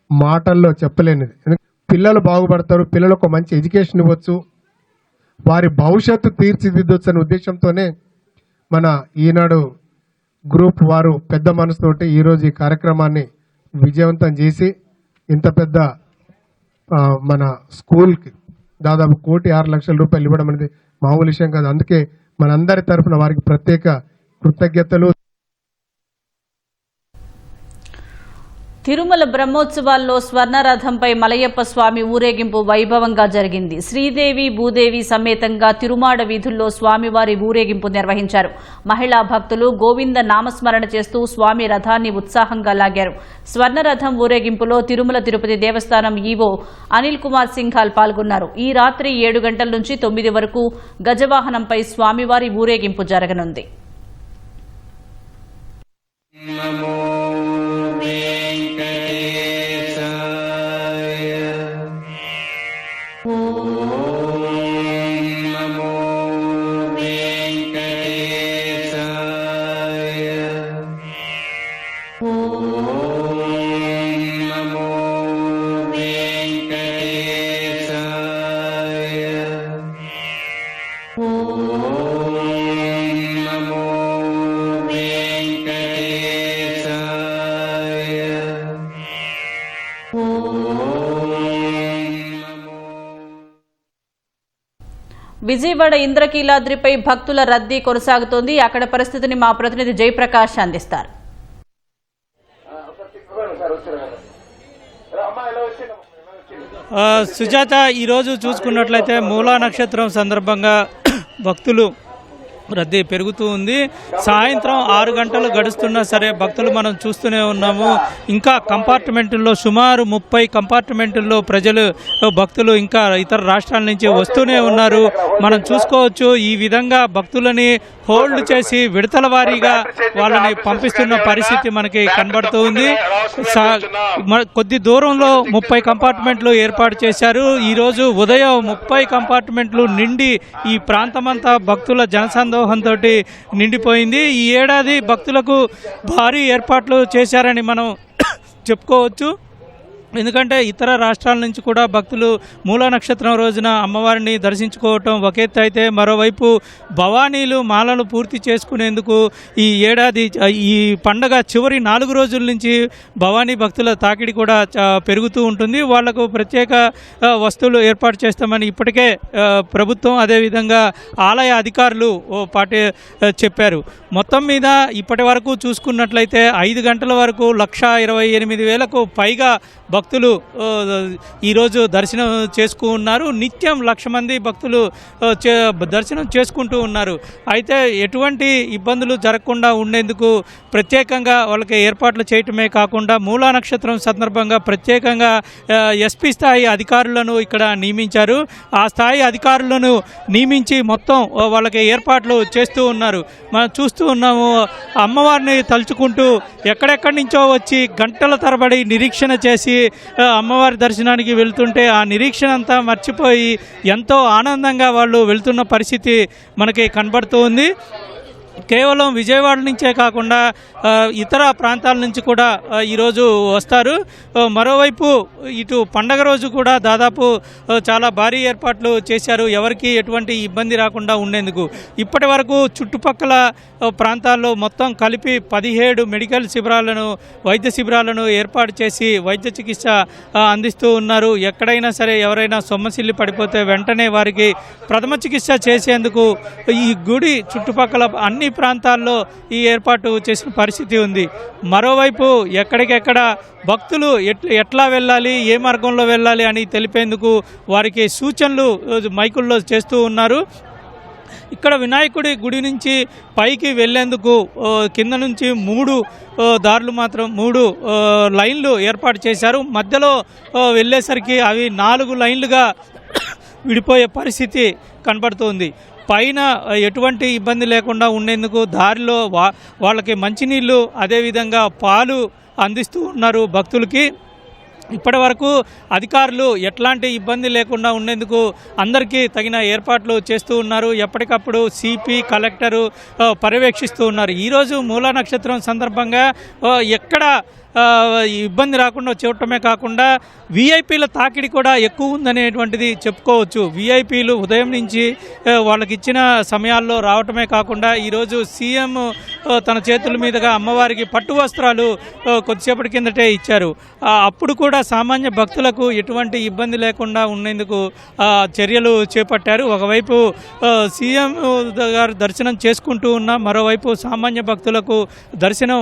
మాటల్లో చెప్పలేనిది. పిల్లలు బాగుపడతారు, పిల్లలకు ఒక మంచి ఎడ్యుకేషన్ ఇవ్వచ్చు, వారి భవిష్యత్తు తీర్చిదిద్దొచ్చు అనే ఉద్దేశంతోనే మన ఈనాడు గ్రూప్ వారు పెద్ద మనసుతోటి ఈరోజు ఈ కార్యక్రమాన్ని విజయవంతం చేసి ఇంత పెద్ద మన స్కూల్కి దాదాపు 1,06,00,000 రూపాయలు ఇవ్వడం అనేది మామూలు విషయం కాదు. అందుకే మనందరి తరఫున వారికి ప్రత్యేక కృతజ్ఞతలు. తిరుమల బ్రహ్మోత్సవాల్లో స్వర్ణరథంపై మలయప్ప స్వామి ఊరేగింపు వైభవంగా జరిగింది. శ్రీదేవి భూదేవి సమేతంగా తిరుమాడ వీధుల్లో స్వామివారి ఊరేగింపు నిర్వహించారు. మహిళా భక్తులు గోవింద నామస్మరణ చేస్తూ స్వామి రథాన్ని ఉత్సాహంగా లాగారు. స్వర్ణరథం ఊరేగింపులో తిరుమల తిరుపతి దేవస్థానం ఈవో అనిల్ కుమార్ సింఘాల్ పాల్గొన్నారు. ఈ రాత్రి 7 గంటల నుంచి 9 వరకు గజవాహనంపై స్వామివారి ఊరేగింపు జరగనుంది. విజయవాడ ఇంద్రకీలాద్రిపై భక్తుల రద్దీ కొనసాగుతోంది. అక్కడ పరిస్థితిని మా ప్రతినిధి జయప్రకాష్ అందిస్తారు. సుజాత, ఈరోజు చూసుకున్నట్లయితే మూలా నక్షత్రం సందర్భంగా భక్తులు రద్దీ పెరుగుతూ ఉంది. సాయంత్రం 6 గంటలు గడుస్తున్నా సరే భక్తులు మనం చూస్తూనే ఉన్నాము. ఇంకా కంపార్ట్మెంటుల్లో సుమారు 30 కంపార్ట్మెంటుల్లో భక్తులు ఇంకా ఇతర రాష్ట్రాల నుంచి వస్తూనే ఉన్నారు. మనం చూసుకోవచ్చు, ఈ విధంగా భక్తులని హోల్డ్ చేసి విడతల వారీగా వాళ్ళని పంపిస్తున్న పరిస్థితి మనకి కనబడుతూ ఉంది. కొద్ది దూరంలో 30 కంపార్ట్మెంట్లు ఏర్పాటు చేశారు. ఈరోజు ఉదయం 30 కంపార్ట్మెంట్లు నిండి ఈ ప్రాంతమంతా భక్తుల జనసందోహంతో నిండిపోయింది. ఈ ఏడాది భక్తులకు భారీ ఏర్పాట్లు చేశారని మనం చెప్పుకోవచ్చు. ఎందుకంటే ఇతర రాష్ట్రాల నుంచి కూడా భక్తులు మూలా నక్షత్రం రోజున అమ్మవారిని దర్శించుకోవటం ఒక ఎత్తు అయితే, మరోవైపు భవానీలు మాలలు పూర్తి చేసుకునేందుకు ఈ ఏడాది ఈ పండగ చివరి 4 రోజుల నుంచి భవానీ భక్తుల తాకిడి కూడా పెరుగుతూ ఉంటుంది. వాళ్లకు ప్రత్యేక వస్తువులు ఏర్పాటు చేస్తామని ఇప్పటికే ప్రభుత్వం అదేవిధంగా ఆలయ అధికారులు చెప్పారు. మొత్తం మీద ఇప్పటి వరకు చూసుకున్నట్లయితే 5 గంటల వరకు 1,28,000కు పైగా భక్తులు ఈరోజు దర్శనం చేసుకున్నారు. నిత్యం 1,00,000 మంది భక్తులు దర్శనం చేసుకుంటూ ఉన్నారు. అయితే ఎటువంటి ఇబ్బందులు జరగకుండా ఉండేందుకు ప్రత్యేకంగా వాళ్ళకి ఏర్పాట్లు చేయటమే కాకుండా మూలా నక్షత్రం సందర్భంగా ప్రత్యేకంగా ఎస్పీ స్థాయి అధికారులను ఇక్కడ నియమించారు. ఆ స్థాయి అధికారులను నియమించి మొత్తం వాళ్ళకి ఏర్పాట్లు చేస్తూ ఉన్నారు. మనం చూస్తూ ఉన్నాము, అమ్మవారిని తలుచుకుంటూ ఎక్కడెక్కడి నుంచో వచ్చి గంటల తరబడి నిరీక్షణ చేసి అమ్మవారి దర్శనానికి వెళ్తుంటే ఆ నిరీక్షణ అంతా మర్చిపోయి ఎంతో ఆనందంగా వాళ్ళు వెళ్తున్న పరిస్థితి మనకి కనబడుతూ ఉంది. కేవలం విజయవాడ నుంచే కాకుండా ఇతర ప్రాంతాల నుంచి కూడా ఈరోజు వస్తారు. మరోవైపు ఇటు పండగ రోజు కూడా దాదాపు చాలా భారీ ఏర్పాట్లు చేశారు, ఎవరికి ఎటువంటి ఇబ్బంది రాకుండా ఉండేందుకు. ఇప్పటి వరకు చుట్టుపక్కల ప్రాంతాల్లో మొత్తం కలిపి 17 మెడికల్ శిబిరాలను, వైద్య శిబిరాలను ఏర్పాటు చేసి వైద్య చికిత్స అందిస్తూ ఉన్నారు. ఎక్కడైనా సరే ఎవరైనా సొమ్మసిల్లి పడిపోతే వెంటనే వారికి ప్రథమ చికిత్స చేసేందుకు ఈ గుడి చుట్టుపక్కల అన్ని ప్రాంతాల్లో ఈ ఏర్పాటు చేసిన పరిస్థితి ఉంది. మరోవైపు ఎక్కడికెక్కడ భక్తులు ఎట్లా వెళ్ళాలి, ఏ మార్గంలో వెళ్ళాలి అని తెలిపేందుకు వారికి సూచనలు మైకుల్లో చేస్తూ ఉన్నారు. ఇక్కడ వినాయకుడి గుడి నుంచి పైకి వెళ్లేందుకు కింద నుంచి 3 దారులు మాత్రం 3 లైన్లు ఏర్పాటు చేశారు. మధ్యలో వెళ్ళేసరికి అవి 4 లైన్లుగా విడిపోయే పరిస్థితి కనబడుతోంది. పైన ఎటువంటి ఇబ్బంది లేకుండా ఉండేందుకు దారిలో వాళ్ళకి మంచినీళ్ళు అదేవిధంగా పాలు అందిస్తూ ఉన్నారు భక్తులకి. ఇప్పటి వరకు అధికారులు ఎట్లాంటి ఇబ్బంది లేకుండా ఉండేందుకు అందరికీ తగిన ఏర్పాట్లు చేస్తూ ఉన్నారు. ఎప్పటికప్పుడు సిపి, కలెక్టరు పర్యవేక్షిస్తూ ఉన్నారు. ఈరోజు మూలా నక్షత్రం సందర్భంగా ఎక్కడ ఇబ్బంది రాకుండా చూడటమే కాకుండా వీఐపీల తాకిడి కూడా ఎక్కువ ఉందనేటువంటిది చెప్పుకోవచ్చు. వీఐపీలు ఉదయం నుంచి వాళ్ళకి ఇచ్చిన సమయాల్లో రావటమే కాకుండా ఈరోజు సీఎం తన చేతుల మీదుగా అమ్మవారికి పట్టు వస్త్రాలు కొద్దిసేపటి కిందటే ఇచ్చారు. అప్పుడు కూడా సామాన్య భక్తులకు ఎటువంటి ఇబ్బంది లేకుండా ఉండేందుకు చర్యలు చేపట్టారు. ఒకవైపు సీఎం గారు దర్శనం చేసుకుంటూ ఉన్న, మరోవైపు సామాన్య భక్తులకు దర్శనం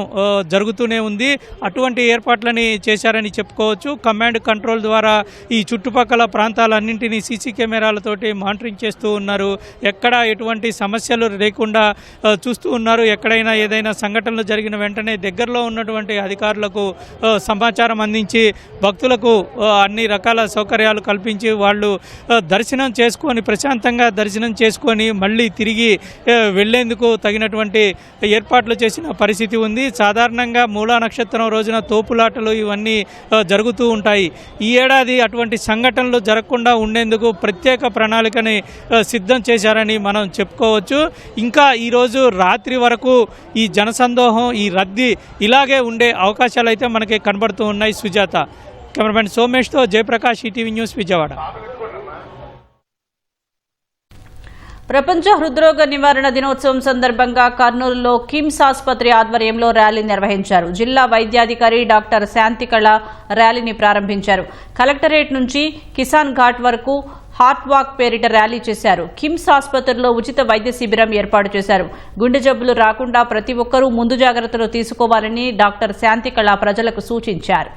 జరుగుతూనే ఉంది. అటువంటి ఏర్పాట్లని చేశారని చెప్పుకోవచ్చు. కమాండ్ కంట్రోల్ ద్వారా ఈ చుట్టుపక్కల ప్రాంతాలన్నింటినీ సీసీ కెమెరాలతోటి మానిటరింగ్ చేస్తూ ఉన్నారు. ఎక్కడ ఎటువంటి సమస్యలు లేకుండా చూస్తూ ఉన్నారు. ఎక్కడైనా ఏదైనా సంఘటనలు జరిగిన వెంటనే దగ్గరలో ఉన్నటువంటి అధికారులకు సమాచారం అందించి భక్తులకు అన్ని రకాల సౌకర్యాలు కల్పించి వాళ్ళు దర్శనం చేసుకొని ప్రశాంతంగా దర్శనం చేసుకొని మళ్ళీ తిరిగి వెళ్లేందుకు తగినటువంటి ఏర్పాట్లు చేసిన పరిస్థితి ఉంది. సాధారణంగా మూలా నక్షత్రం రోజున తోపులాటలు ఇవన్నీ జరుగుతూ ఉంటాయి. ఈ ఏడాది అటువంటి సంఘటనలు జరగకుండా ఉండేందుకు ప్రత్యేక ప్రణాళికని సిద్ధం చేశారని మనం చెప్పుకోవచ్చు. ఇంకా ఈరోజు రాత్రి వరకు ఈ జనసందోహం, ఈ రద్దీ ఇలాగే ఉండే అవకాశాలు అయితే మనకి కనబడుతూ ఉన్నాయి. సుజాత, కెమెరామెన్ సోమేష్తో జయప్రకాష్, ఈటీవీ న్యూస్, విజయవాడ. ప్రపంచ హృద్రోగ నివారణ దినోత్సవం సందర్భంగా కర్నూలులో కిమ్స్ ఆసుపత్రి ఆధ్వర్యంలో ర్యాలీ నిర్వహించారు. జిల్లా వైద్యాధికారి డాక్టర్ శాంతికళ ర్యాలీని ప్రారంభించారు. కలెక్టరేట్ నుంచి కిసాన్ ఘాట్ వరకు హార్ట్ వాక్ పేరిట ర్యాలీ చేశారు. కిమ్స్ ఆసుపత్రిలో ఉచిత వైద్య శిబిరం ఏర్పాటు చేశారు. గుండె జబ్బులు రాకుండా ప్రతి ఒక్కరూ ముందు జాగ్రత్తలు తీసుకోవాలని డాక్టర్ శాంతికళ ప్రజలకు సూచించారు.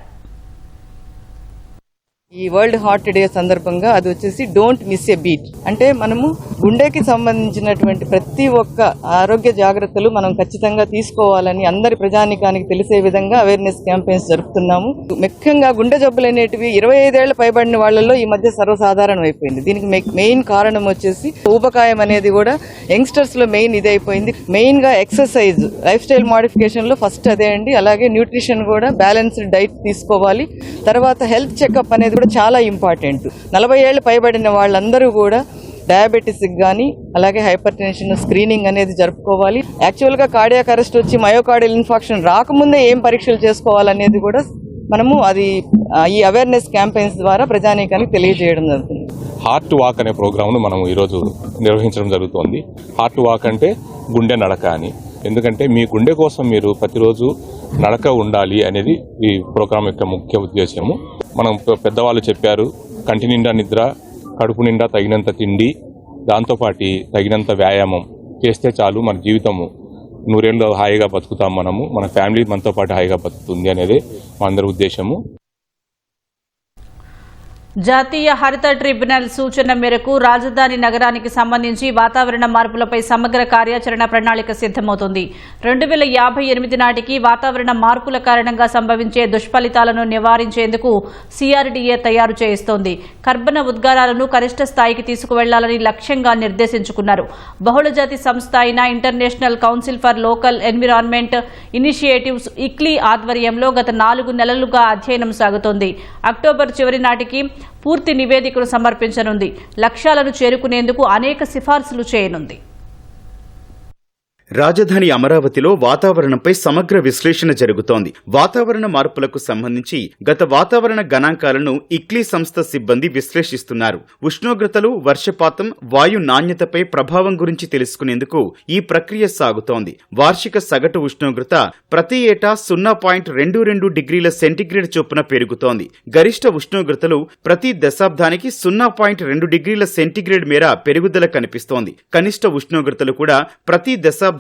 ఈ వరల్డ్ హార్ట్ డే సందర్భంగా అది వచ్చేసి డోంట్ మిస్ ఎ బీట్, అంటే మనము గుండెకి సంబంధించినటువంటి ప్రతి ఒక్క ఆరోగ్య జాగ్రత్తలు మనం ఖచ్చితంగా తీసుకోవాలని అందరి ప్రజానికానికి తెలిసే విధంగా అవేర్నెస్ క్యాంపెయిన్స్ జరుపుతున్నాము. ముఖ్యంగా గుండె జబ్బులు అనేటివి 25 ఏళ్ల పైబడిన వాళ్లలో ఈ మధ్య సర్వసాధారణం అయిపోయింది. దీనికి మెయిన్ కారణం వచ్చేసి ఊబకాయం అనేది కూడా యంగ్స్టర్స్ లో మెయిన్ ఇది అయిపోయింది. మెయిన్ గా ఎక్సర్సైజ్, లైఫ్ స్టైల్ మోడిఫికేషన్ లో ఫస్ట్ అదే అండి. అలాగే న్యూట్రిషన్ కూడా బ్యాలెన్స్డ్ డైట్ తీసుకోవాలి. తర్వాత హెల్త్ చెకప్ అనేది కూడా చాలా ఇంపార్టెంట్. 40 ఏళ్లు పైబడిన వాళ్ళందరూ కూడా డయాబెటీస్ కానీ అలాగే హైపర్ టెన్షన్ స్క్రీనింగ్ అనేది జరుపుకోవాలి. యాక్చువల్గా కార్డియాక్ అరెస్ట్ వచ్చి మయోకార్డియల్ ఇన్ఫాక్షన్ రాకముందే ఏం పరీక్షలు చేసుకోవాలనేది కూడా మనము అది ఈ అవేర్నెస్ క్యాంపెయిన్స్ ద్వారా ప్రజానీకానికి తెలియజేయడం జరుగుతుంది. హార్ట్ వాక్ అనే ప్రోగ్రామ్ను మనం ఈరోజు నిర్వహించడం జరుగుతోంది. హార్ట్ వాక్ అంటే గుండె నడక అని. ఎందుకంటే మీ గుండె కోసం మీరు ప్రతిరోజు నడక ఉండాలి అనేది ఈ ప్రోగ్రాం యొక్క ముఖ్య ఉద్దేశము. మనం పెద్దవాళ్ళు చెప్పారు, కంటి నిండా నిద్ర, కడుపు నిండా తగినంత తిండి, దాంతోపాటు తగినంత వ్యాయామం చేస్తే చాలు మన జీవితము 100 ఏళ్ళు హాయిగా బతుకుతాం. మన ఫ్యామిలీ మనతో పాటు హాయిగా బతుకుతుంది అనేది మా అందరి ఉద్దేశము. జాతీయ హరిత ట్రిబ్యునల్ సూచన మేరకు రాజధాని నగరానికి సంబంధించి వాతావరణ మార్పులపై సమగ్ర కార్యాచరణ ప్రణాళిక సిద్దమవుతుంది. 2058 నాటికి వాతావరణ మార్పుల కారణంగా సంభవించే దుష్ఫలితాలను నివారించేందుకు సిఆర్డీఏ తయారు చేస్తోంది. కర్బన ఉద్గారాలను కనిష్ట స్థాయికి తీసుకువెళ్లాలని లక్ష్యంగా నిర్దేశించుకున్నారు. బహుళజాతి సంస్థ అయిన international council for local environment initiatives ICLEI ఆధ్వర్యంలో గత 4 నెలలుగా అధ్యయనం సాగుతోంది. అక్టోబర్ చివరి నాటికి పూర్తి నివేదికను సమర్పించనుంది. లక్ష్యాలను చేరుకునేందుకు అనేక సిఫార్సులు చేయనుంది. రాజధాని అమరావతిలో వాతావరణంపై సమగ్ర విశ్లేషణ జరుగుతోంది. వాతావరణ మార్పులకు సంబంధించి గత వాతావరణ గణాంకాలను ఇక్లీ సంస్థ సిబ్బంది విశ్లేషిస్తున్నారు. ఉష్ణోగ్రతలు, వర్షపాతం, వాయు నాణ్యతపై ప్రభావం గురించి తెలుసుకునేందుకు ఈ ప్రక్రియ సాగుతోంది. వార్షిక సగటు ఉష్ణోగ్రత ప్రతి ఏటా 0.22 డిగ్రీల సెంటీగ్రేడ్ చొప్పున పెరుగుతోంది. గరిష్ట ఉష్ణోగ్రతలు ప్రతి దశాబ్దానికి 0.2 డిగ్రీల సెంటీగ్రేడ్ మేర పెరుగుదల కనిపిస్తోంది. కనిష్ట ఉష్ణోగ్రతలు కూడా ప్రతి దశాబ్దానికి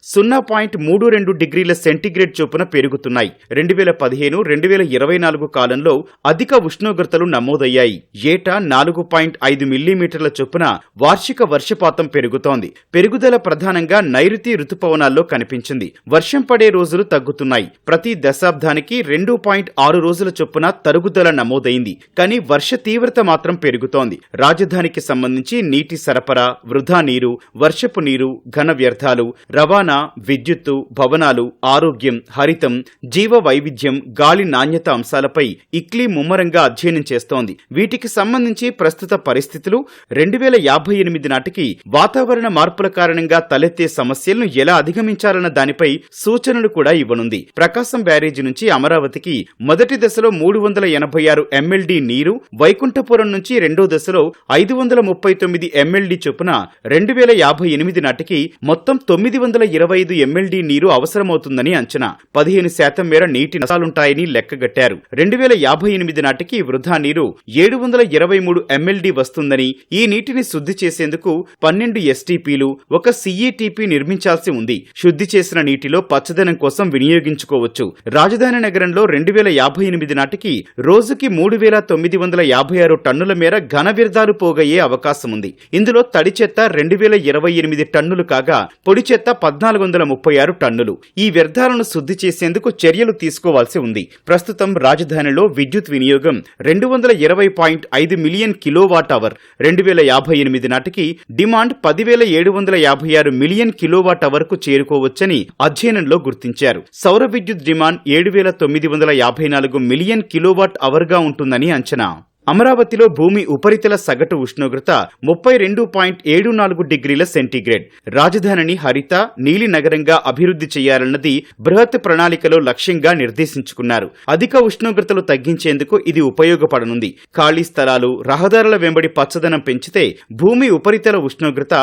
0.32 డిగ్రీల సెంటీగ్రేడ్ చొప్పున పెరుగుతున్నాయి. 2015-2024 కాలంలో అధిక ఉష్ణోగ్రతలు నమోదయ్యాయి. ఏటా 4.5 మిల్లీమీటర్ల చొప్పున వార్షిక వర్షపాతం పెరుగుతోంది. పెరుగుదల ప్రధానంగా నైరుతి రుతుపవనాల్లో కనిపించింది. వర్షం పడే రోజులు తగ్గుతున్నాయి. ప్రతి దశాబ్దానికి 2.6 రోజుల చొప్పున తరుగుదల నమోదైంది. కానీ వర్ష తీవ్రత మాత్రం పెరుగుతోంది. రాజధానికి సంబంధించి నీటి సరఫరా, వృధా నీరు, వర్షపు నీరు, ఘన వ్యర్థాలు, రవాణా, విద్యుత్తు, భవనాలు, ఆరోగ్యం, హరితం, జీవ వైవిధ్యం, గాలి నాణ్యత అంశాలపై ఇక్లీ ముమ్మరంగా అధ్యయనం చేస్తోంది. వీటికి సంబంధించి ప్రస్తుత పరిస్థితులు, 2058 నాటికి వాతావరణ మార్పుల కారణంగా తలెత్తే సమస్యలను ఎలా అధిగమించాలన్న దానిపై సూచనలు కూడా ఇవ్వనుంది. ప్రకాశం బ్యారేజీ నుంచి అమరావతికి మొదటి దశలో 386 MLD నీరు, వైకుంఠపురం నుంచి రెండో దశలో 539 MLD చొప్పున 2058 నాటికి మొత్తం 925 MLD నీరు అవసరమవుతుందని అంచనా. 15% మేర నీటి నష్టాలుంటాయని లెక్కగట్టారు. 2058 నాటికి వృధా నీరు 723 MLD వస్తుందని, ఈ నీటిని శుద్ధి చేసేందుకు 12 STPలు, ఒక CETP నిర్మించాల్సి ఉంది. శుద్ధి చేసిన నీటిలో పచ్చదనం కోసం వినియోగించుకోవచ్చు. రాజధాని నగరంలో 2058 నాటికి రోజుకి 3956 టన్నుల మేర ఘన వ్యర్థాలు పోగయ్యే అవకాశముంది. ఇందులో తడి చెత్త 2028 టన్నులు కాగా, పొడి చెత్త 1436 టన్నులు. ఈ వ్యర్థాలను శుద్ధి చేసేందుకు చర్యలు తీసుకోవాల్సి ఉంది. ప్రస్తుతం రాజధానిలో విద్యుత్ వినియోగం 220.5 మిలియన్ కిలోవాట్ అవర్. 2058 నాటికి డిమాండ్ 10,756 మిలియన్ కిలోవాట్ అవర్ కు చేరుకోవచ్చని అధ్యయనంలో గుర్తించారు. సౌర విద్యుత్ డిమాండ్ 7,954 మిలియన్ కిలోవాట్ అవర్ గా ఉంటుందని అంచనా. అమరావతిలో భూమి ఉపరితల సగటు ఉష్ణోగ్రత 32.74 డిగ్రీల సెంటీగ్రేడ్. రాజధానిని హరిత, నీలి నగరంగా అభివృద్ధి చేయాలన్నది బృహత్ ప్రణాళికలో లక్ష్యంగా నిర్దేశించుకున్నారు. అధిక ఉష్ణోగ్రతలు తగ్గించేందుకు ఇది ఉపయోగపడనుంది. ఖాళీ స్థలాలు, రహదారుల వెంబడి పచ్చదనం పెంచితే భూమి ఉపరితల ఉష్ణోగ్రత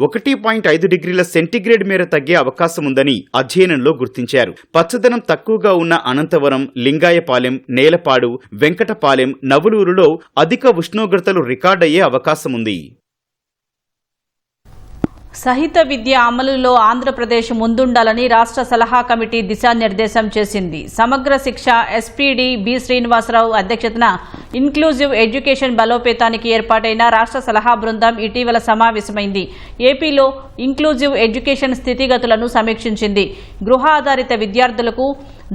1.5 డిగ్రీల సెంటీగ్రేడ్ మేర తగ్గే అవకాశముందని అధ్యయనంలో గుర్తించారు. పచ్చదనం తక్కువగా ఉన్న అనంతవరం, లింగాయపాలెం, నేలపాడు, వెంకటపాలెం, నవులూరులో అధిక ఉష్ణోగ్రతలు రికార్డయ్యే అవకాశముంది. సహిత విద్య అమలులో ఆంధ్రప్రదేశ్ ముందుండాలని రాష్ట్ర సలహా కమిటీ దిశానిర్దేశం చేసింది. సమగ్ర శిక్ష SPD బి శ్రీనివాసరావు అధ్యక్షతన ఇన్క్లూజివ్ ఎడ్యుకేషన్ బలోపేతానికి ఏర్పాటైన రాష్ట్ర సలహా బృందం ఇటీవల సమావేశమైంది. ఏపీలో ఇంక్లూజివ్ ఎడ్యుకేషన్ స్థితిగతులను సమీక్షించింది. గృహ ఆధారిత విద్యార్థులకు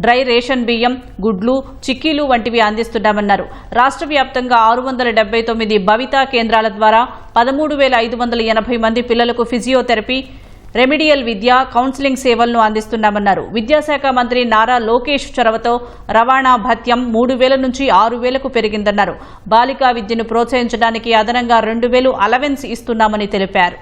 డ్రై రేషన్ బియ్యం, గుడ్లు, చిక్కీలు వంటివి అందిస్తున్నామన్నారు. రాష్ట్ర వ్యాప్తంగా 679 భవితా కేంద్రాల ద్వారా 13,580 మంది పిల్లలకు ఫిజియోథెరపీ, రెమిడియల్ విద్య, కౌన్సిలింగ్ సేవలను అందిస్తున్నామన్నారు. విద్యాశాఖ మంత్రి నారా లోకేష్ చొరవతో రవాణా భత్యం 3,000 నుంచి 6,000కు పెరిగిందన్నారు. బాలికా విద్యను ప్రోత్సహించడానికి అదనంగా 2,000 అలవెన్స్ ఇస్తున్నామని తెలిపారు.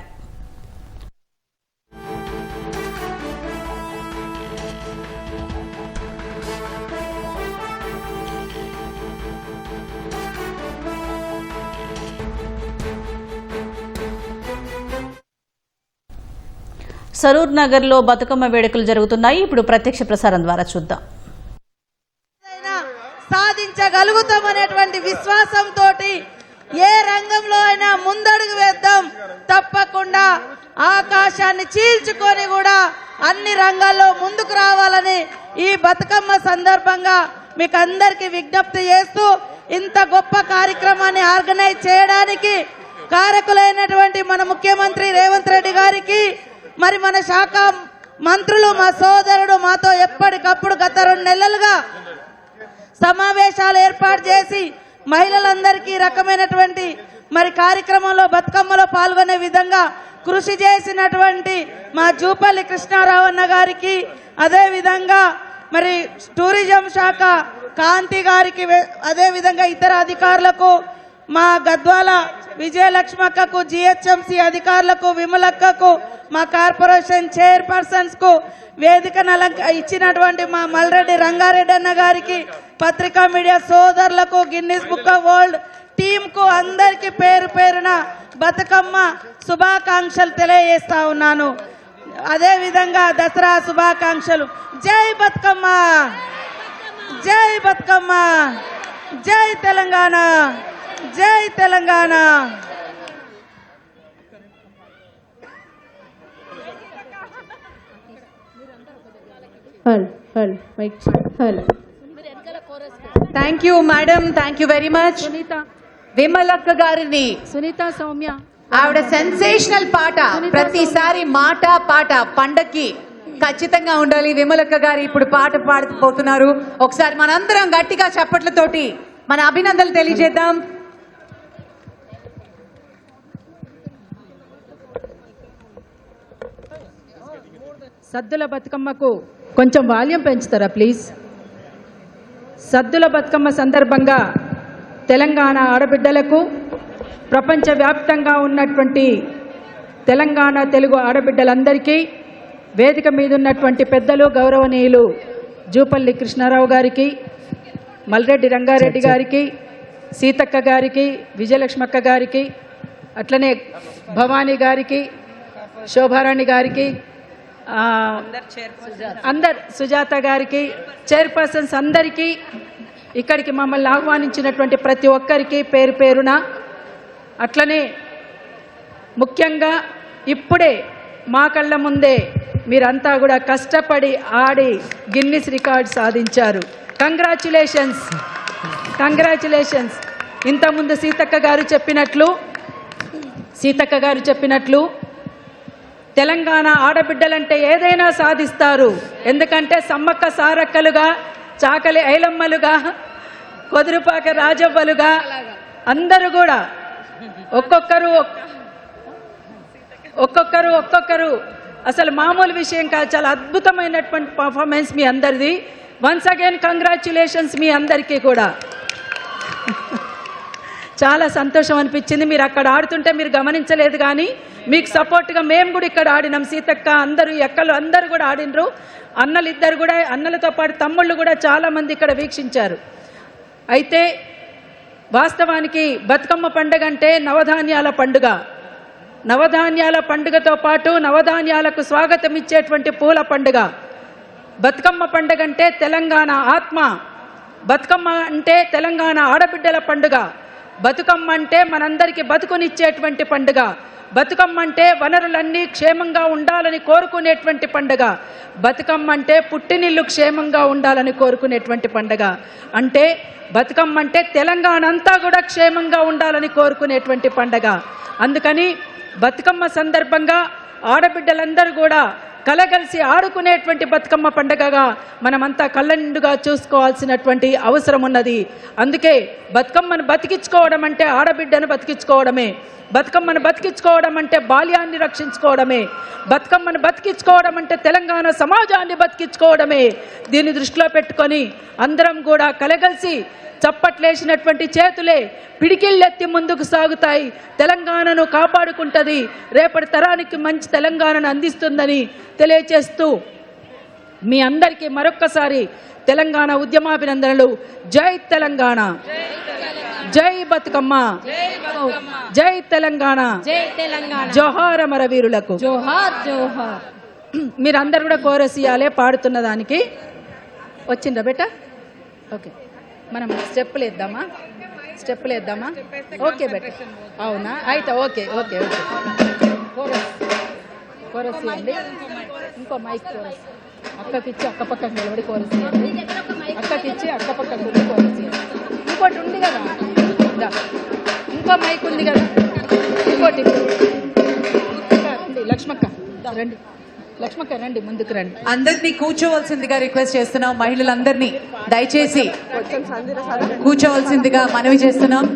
సరూర్ నగర్ లో బతుకమ్మ వేడుకలు జరుగుతున్నాయి. ఇప్పుడు ప్రత్యక్ష ప్రసారం ద్వారా చూద్దాం. సాధించగలుగుతామనేటువంటి విశ్వాసంతో ఏ రంగంలో అయినా ముందడుగు వేద్దాం. తప్పకుండా ఆకాశాన్ని చీల్చుకొని కూడా అన్ని రంగాల్లో ముందుకు రావాలని ఈ బతుకమ్మ సందర్భంగా మీకు అందరికీ విజ్ఞప్తి చేస్తూ, ఇంత గొప్ప కార్యక్రమాన్ని ఆర్గనైజ్ చేయడానికి కారకులైనటువంటి మన ముఖ్యమంత్రి రేవంత్ రెడ్డి గారికి, మరి మన శాఖ మంత్రులు, మా సోదరుడు మాతో ఎప్పటికప్పుడు గత 2 నెలలుగా సమావేశాలు ఏర్పాటు చేసి మహిళలందరికీ రకమైనటువంటి మరి కార్యక్రమంలో బతుకమ్మలో పాల్గొనే విధంగా కృషి చేసినటువంటి మా జూపల్లి కృష్ణారావు అన్న గారికి, అదే విధంగా మరి టూరిజం శాఖ కాంతి గారికి, అదే విధంగా ఇతర అధికారులకు, మా గద్వాల విజయలక్ష్మక్కకు, GHMC అధికారులకు, విమలక్కకు, మా కార్పొరేషన్ చైర్పర్సన్స్ కు, వేదికను ఇచ్చినటువంటి మా మల్రెడ్డి రంగారెడ్డి అన్న గారికి, పత్రికా మీడియా సోదరులకు, Guinness book of world team కు అందరికి పేరు పేరున బతుకమ్మ శుభాకాంక్షలు తెలియజేస్తా ఉన్నాను. అదే విధంగా దసరా శుభాకాంక్షలు. జై బతుకమ్మ, జై బతుకమ్మ, జై తెలంగాణ, జై Telangana. Thank you madam, thank you very much. Vimalakka గారిని, సునీత సౌమ్య, ఆవిడ సెన్సేషనల్ పాట, ప్రతిసారి మాట పాట పండక్కి ఖచ్చితంగా ఉండాలి. విమలక్క గారు ఇప్పుడు పాట పాడుతుపోతున్నారు. ఒకసారి మనందరం గట్టిగా చప్పట్లతోటి మన అభినందనలు తెలియజేద్దాం. సద్దుల బతుకమ్మకు కొంచెం వాల్యూమ్ పెంచుతారా ప్లీజ్? సద్దుల బతుకమ్మ సందర్భంగా తెలంగాణ ఆడబిడ్డలకు, ప్రపంచవ్యాప్తంగా ఉన్నటువంటి తెలంగాణ తెలుగు ఆడబిడ్డలందరికీ, వేదిక మీద ఉన్నటువంటి పెద్దలు గౌరవనీయులు జూపల్లి కృష్ణారావు గారికి, మల్రెడ్డి రంగారెడ్డి గారికి, సీతక్క గారికి, విజయలక్ష్మక్క గారికి, అట్లనే భవానీ గారికి, శోభారాణి గారికి, సుజాత గారికి, చైర్పర్సన్స్ అందరికీ, ఇక్కడికి మమ్మల్ని ఆహ్వానించినటువంటి ప్రతి ఒక్కరికి పేరు పేరున, అట్లనే ముఖ్యంగా ఇప్పుడే మా కళ్ళ ముందే మీరంతా కూడా కష్టపడి ఆడి గిన్నిస్ రికార్డ్ సాధించారు. Congratulations, congratulations. ఇంతకుముందు సీతక్క గారు చెప్పినట్లు తెలంగాణ ఆడబిడ్డలంటే ఏదైనా సాధిస్తారు. ఎందుకంటే సమ్మక్క సారక్కలుగా, చాకలి ఐలమ్మలుగా, కొదురుపాక రాజవ్వలుగా అందరూ కూడా ఒక్కొక్కరు అసలు మామూలు విషయం కాదు. చాలా అద్భుతమైనటువంటి పర్ఫార్మెన్స్ మీ అందరిది. వన్స్ అగైన్ కంగ్రాచ్యులేషన్స్ మీ అందరికీ కూడా. చాలా సంతోషం అనిపించింది. మీరు అక్కడ ఆడుతుంటే మీరు గమనించలేదు, కానీ మీకు సపోర్ట్గా మేము కూడా ఇక్కడ ఆడినాం. సీతక్క, అందరూ ఎక్కలు అందరూ కూడా ఆడినరు. అన్నలిద్దరు కూడా, అన్నలతో పాటు తమ్ముళ్ళు కూడా చాలామంది ఇక్కడ వీక్షించారు. అయితే వాస్తవానికి బతుకమ్మ పండుగ అంటే నవధాన్యాల పండుగ. నవధాన్యాల పండుగతో పాటు నవధాన్యాలకు స్వాగతం ఇచ్చేటువంటి పూల పండుగ. బతుకమ్మ పండుగ అంటే తెలంగాణ ఆత్మ. బతుకమ్మ అంటే తెలంగాణ ఆడబిడ్డల పండుగ. బతుకమ్మ అంటే మనందరికీ బతుకునిచ్చేటువంటి పండుగ. బతుకమ్మ అంటే వనరులన్నీ క్షేమంగా ఉండాలని కోరుకునేటువంటి పండుగ. బతుకమ్మ అంటే పుట్టినిల్లు క్షేమంగా ఉండాలని కోరుకునేటువంటి పండుగ. అంటే బతుకమ్మ అంటే తెలంగాణ అంతా కూడా క్షేమంగా ఉండాలని కోరుకునేటువంటి పండుగ. అందుకని బతుకమ్మ సందర్భంగా ఆడబిడ్డలందరూ కూడా కలగలిసి ఆడుకునేటువంటి బతుకమ్మ పండుగగా మనమంతా కళ్ళ నిండుగా చూసుకోవాల్సినటువంటి అవసరం ఉన్నది. అందుకే బతుకమ్మను బతికించుకోవడం అంటే ఆడబిడ్డను బతికించుకోవడమే. బతుకమ్మను బతికించుకోవడం అంటే బాల్యాన్ని రక్షించుకోవడమే. బతుకమ్మను బతికించుకోవడం అంటే తెలంగాణ సమాజాన్ని బతికించుకోవడమే. దీన్ని దృష్టిలో పెట్టుకొని అందరం కూడా కలగలిసి చప్పట్లేసినటువంటి చేతులే పిడికిళ్ళెత్తి ముందుకు సాగుతాయి. తెలంగాణను కాపాడుకుంటుంది, రేపటి తరానికి మంచి తెలంగాణను అందిస్తుందని తెలియచేస్తూ మీ అందరికీ మరొక్కసారి తెలంగాణ ఉద్యమాభినందనలు. జై తెలంగాణ, జై బతుకమ్మ, జై తెలంగాణ, జోహార్ అమరవీరులకు. మీరందరూ కూడా కోరస్ ఇయ్యాలే పాడుతున్న దానికి. వచ్చిందా బేటా? ఓకే, మనం స్టెప్పులు వేద్దామా? ఓకే బెట, అవునా? అయితే ఓకే ఓకే ఓకే. కోరస్ ఇవ్వండి. ఇంకో మైక్ కోరస్ అక్కకిచ్చి అక్క పక్కకు నిలబడి కోరస్ ఇవ్వండి. అక్కకిచ్చి అక్క పక్కకు నిలబడి కోరస్ ఇవ్వండి. ఇంకోటి ఉంది కదా, ఇంకో మైక్ ఉంది కదా, ఇంకోటి. లక్ష్మక్క రండి, లక్ష్మక్క రండి, ముందుకు రండి. అందరినీ కూర్చోవలసిందిగా రిక్వెస్ట్ చేస్తున్నాం. మహిళలందరినీ దయచేసి కూర్చోవలసిందిగా మనవి చేస్తున్నాం.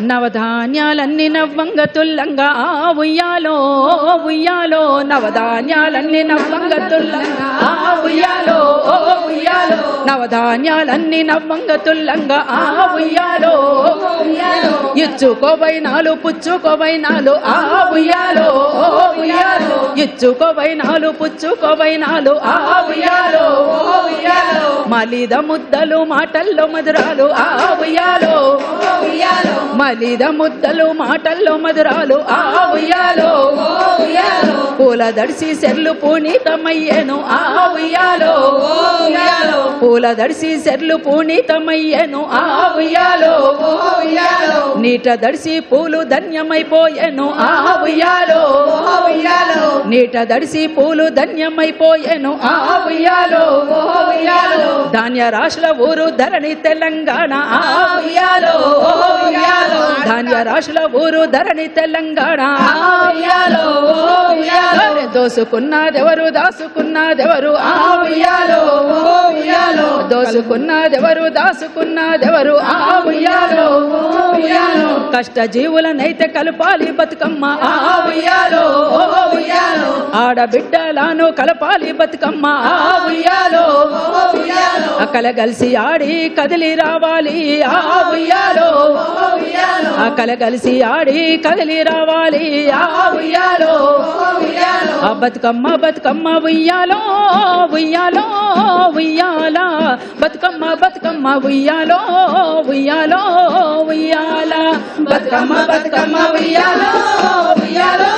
నవధాన్యాలన్నీ నవ్వంగ తుల్లంగా ఉయ్యాలో ఉయ్యాలో, నవధాన్యాలన్నీ నవ్వంగ తుల్లంగా ఉయ్యాలో ఉయ్యాలో, నవధాన్యాలన్నీ నవ్వంగ తుల్లంగా ఉయ్యాలో ఉయ్యాలో, ఇచ్చుకోవైనాలు పుచ్చుకోవైనాలు ఉయ్యాలో ఉయ్యాలో, ఇచ్చుకోవైనాలు పుచ్చుకోవైనాలు ఉయ్యాలో ఉయ్యాలో, మలిద ముద్దలు మాటల్లో మధురాలు ఉయ్యాలో ఉయ్యాలో, మలిద ముద్దలు మాటల్లో మధురాలు ఉయ్యాలో ఉయ్యాలో, పూల దడిసి సెర్లు పూనీతమయ్యేను ఉయ్యాలో ఉయ్యాలో, పూల దడిసి సెర్లు పూనీతమయ్యేను ఉయ్యాలో ఉయ్యాలో, నీట దడిసి పూలు ధన్యమైపోయేను ఉయ్యాలో ఉయ్యాలో, నీట దడిసి పూలు ధన్యమైపోయేను ఉయ్యాలో ఉయ్యాలో, ధాన్య రాశుల ఊరు ధరణి తెలంగాణ ఉయ్యాలో ఉయ్యాలో, ధాన్య రాశుల ఊరు ధరణి తెలంగాణ ఉయ్యాలో ఉయ్యాలో, దోసుకున్నదెవరు దాసుకున్నదెవరు ఉయ్యాలో ఉయ్యాలో, దోసుకున్నదెవరు దాసుకున్నదెవరు ఆ ఉయ్యాలో ఉయ్యాలో కష్ట జీవులనైతే కలపాలి బతుకమ్మ ఆ ఉయ్యాలో ఉయ్యాలో ఆడబిడ్డలను కలపాలి బతుకమ్మ ఆ ఉయ్యాలో ఉయ్యాలో కలగలిసి ఆడి కదిలి రావాలి ఆ ఉయ్యాలో ఉయ్యాలో కలగలిసి ఆడి కదిలి రావాలి ఆ ఉయ్యాలో ఉయ్యాలో ఆ బతుకమ్మ బతుకమ్మ ఉయ్యాలో ఉయ్యాలో ఉయ్యాల బతుకమ్మ బతుకమ్మ ఉయ్యాలో ఉయ్యాలో ఉయ్యాల బతుకమ్మ బతుకమ్మ ఉయ్యాలో ఉయ్యాలో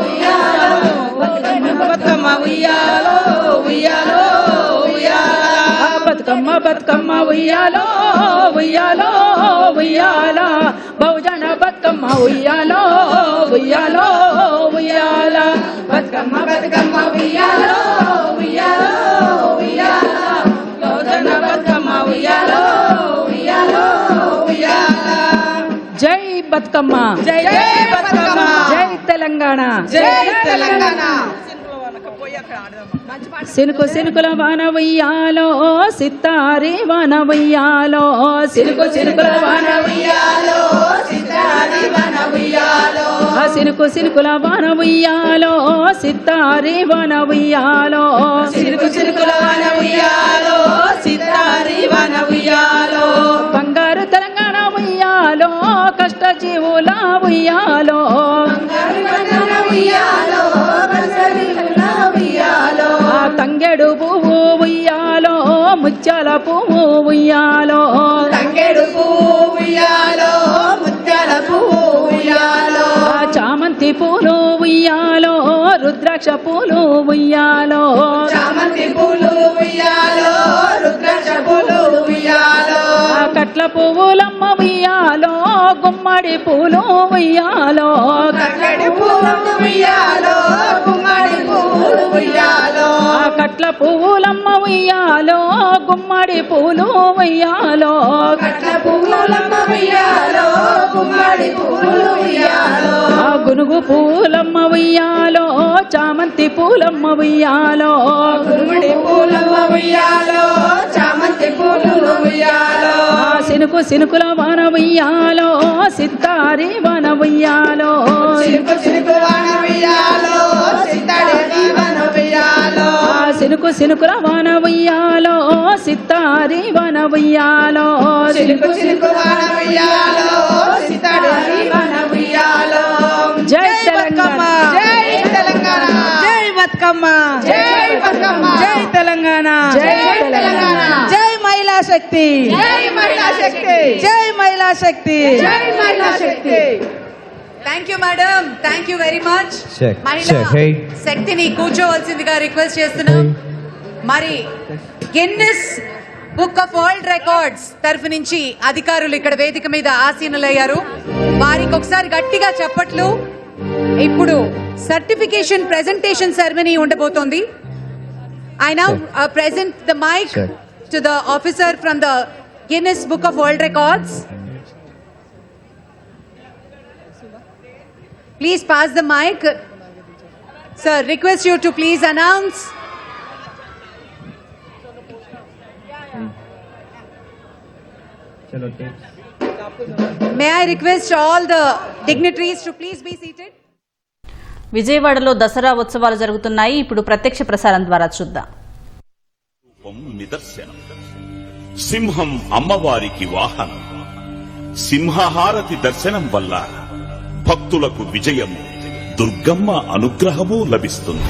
ఉయ్యాల బతుకమ్మ బతుకమ్మ ఉయ్యాలో ఉయ్యాలో ఉయ్యాల బతుకమ్మ బతుకమ్మ ఉయ్యాలో ఉయ్యాలో ఉయ్యాల బహుజన బతుకమ్మ ఉయ్యాలో ఉయ్యాలో ఉయ్యాల బతుకమ్మ బతుకమ్మ ఉయ్యాలో ఉయ్యాలో ఉయ్యాల బహుజన బతుకమ్మ ఉయ్యాలో ఉయ్యాలో ఉయ్యాల జై బతుకమ్మ జై బతుకమ్మ జై తెలంగాణ జై తెలంగాణ సినుకు సినుకుల వాన ఉయ్యాలో సితారి వాన ఉయ్యాలో సినుకు సినుకుల వాన ఉయ్యాలో సితారి వాన ఉయ్యాలో సినుకు సినుకుల వాన ఉయ్యాలో సితారి వాన ఉయ్యాలో సినుకు సినుకుల వాన ఉయ్యాలో సితారి వాన ఉయ్యాలో బంగారు తెలంగాణ ఉయ్యాలో కష్ట జీవుల ఉయ్యాలో బంగారు తెలంగాణ ఉయ్యాలో తంగెడు పువ్వు ఉయ్యాలో ముత్యాల పువ్వు ఉయ్యాలో తంగెడు పువ్వు ఉయ్యాలో ముత్యాల పువ్వు ఉయ్యాలో చామంతి పూలు ఉయ్యాలో రుద్రాక్ష పూలు ఉయ్యాలో చామంతి పూలు ఉయ్యాలో రుద్రాక్ష పూలు ఉయ్యాలో కట్ల పువ్వులమ్మ ఉయ్యాలో గుమ్మడి పూలు ఉయ్యాలో కట్లడి పూలమ్మ ఉయ్యాలో గుమ్మడి పూలు ఉయ్యాలో కట్ల పువ్వులమ్మ ఉయ్యాలో గుమ్మడి పూలు ఉయ్యాలో కట్ల పువ్వులమ్మ ఉయ్యాలో గుమ్మడి పూలు ఉయ్యాలో గునుగు పూలమ్మ ఉయ్యాలో చామంతి పూలమ్మ ఉయ్యాలో గుమ్మడి పూలమ్మ ఉయ్యాలో చామంతి పూలు ఉయ్యాలో సినుకు సినుకుల వాన ఉయ్యాలో సితారి వాన ఉయ్యాలో సినుకు సినుకు వాన ఉయ్యాలో సితారి వాన ఉయ్యాలో సినుకు సినుకుల వాన ఉయ్యాలో సితారి వాన ఉయ్యాలో సినుకు సినుకు వాన ఉయ్యాలో సితారి వాన ఉయ్యాలో జై తెలంగాణ జై తెలంగాణ జై బతుకమ్మ జై బతుకమ్మ జై తెలంగాణ జై తెలంగాణ జై మహిళా శక్తి జై మహిళా శక్తి జై మహిళా శక్తి జై మహిళా శక్తి thank you madam thank you very much మహిళా శక్తిని కూర్చోవలసిందిగా రిక్వెస్ట్ చేస్తున్నాం. మరి Guinness book of world records తరఫు నుంచి అధికారులు ఇక్కడ వేదిక మీద ఆసీనులయ్యారు. వారికి ఒకసారి గట్టిగా చప్పట్లు. ఇప్పుడు సర్టిఫికేషన్ ప్రెజెంటేషన్ సెరమనీ ఉండబోతోంది. I now present the mic to the officer from the Guinness Book of World Records. Please pass the mic. Sir, request you to please announce. May I request all the dignitaries to please be seated. విజయవాడలో దసరా ఉత్సవాలు జరుగుతున్నాయి. ఇప్పుడు ప్రత్యక్ష ప్రసారం ద్వారా చూద్దాం. నిదర్శనం సింహం అమ్మవారికి వాహనం. సింహహారతి దర్శనం వల్ల భక్తులకు విజయము, దుర్గమ్మ అనుగ్రహము లభిస్తుంది.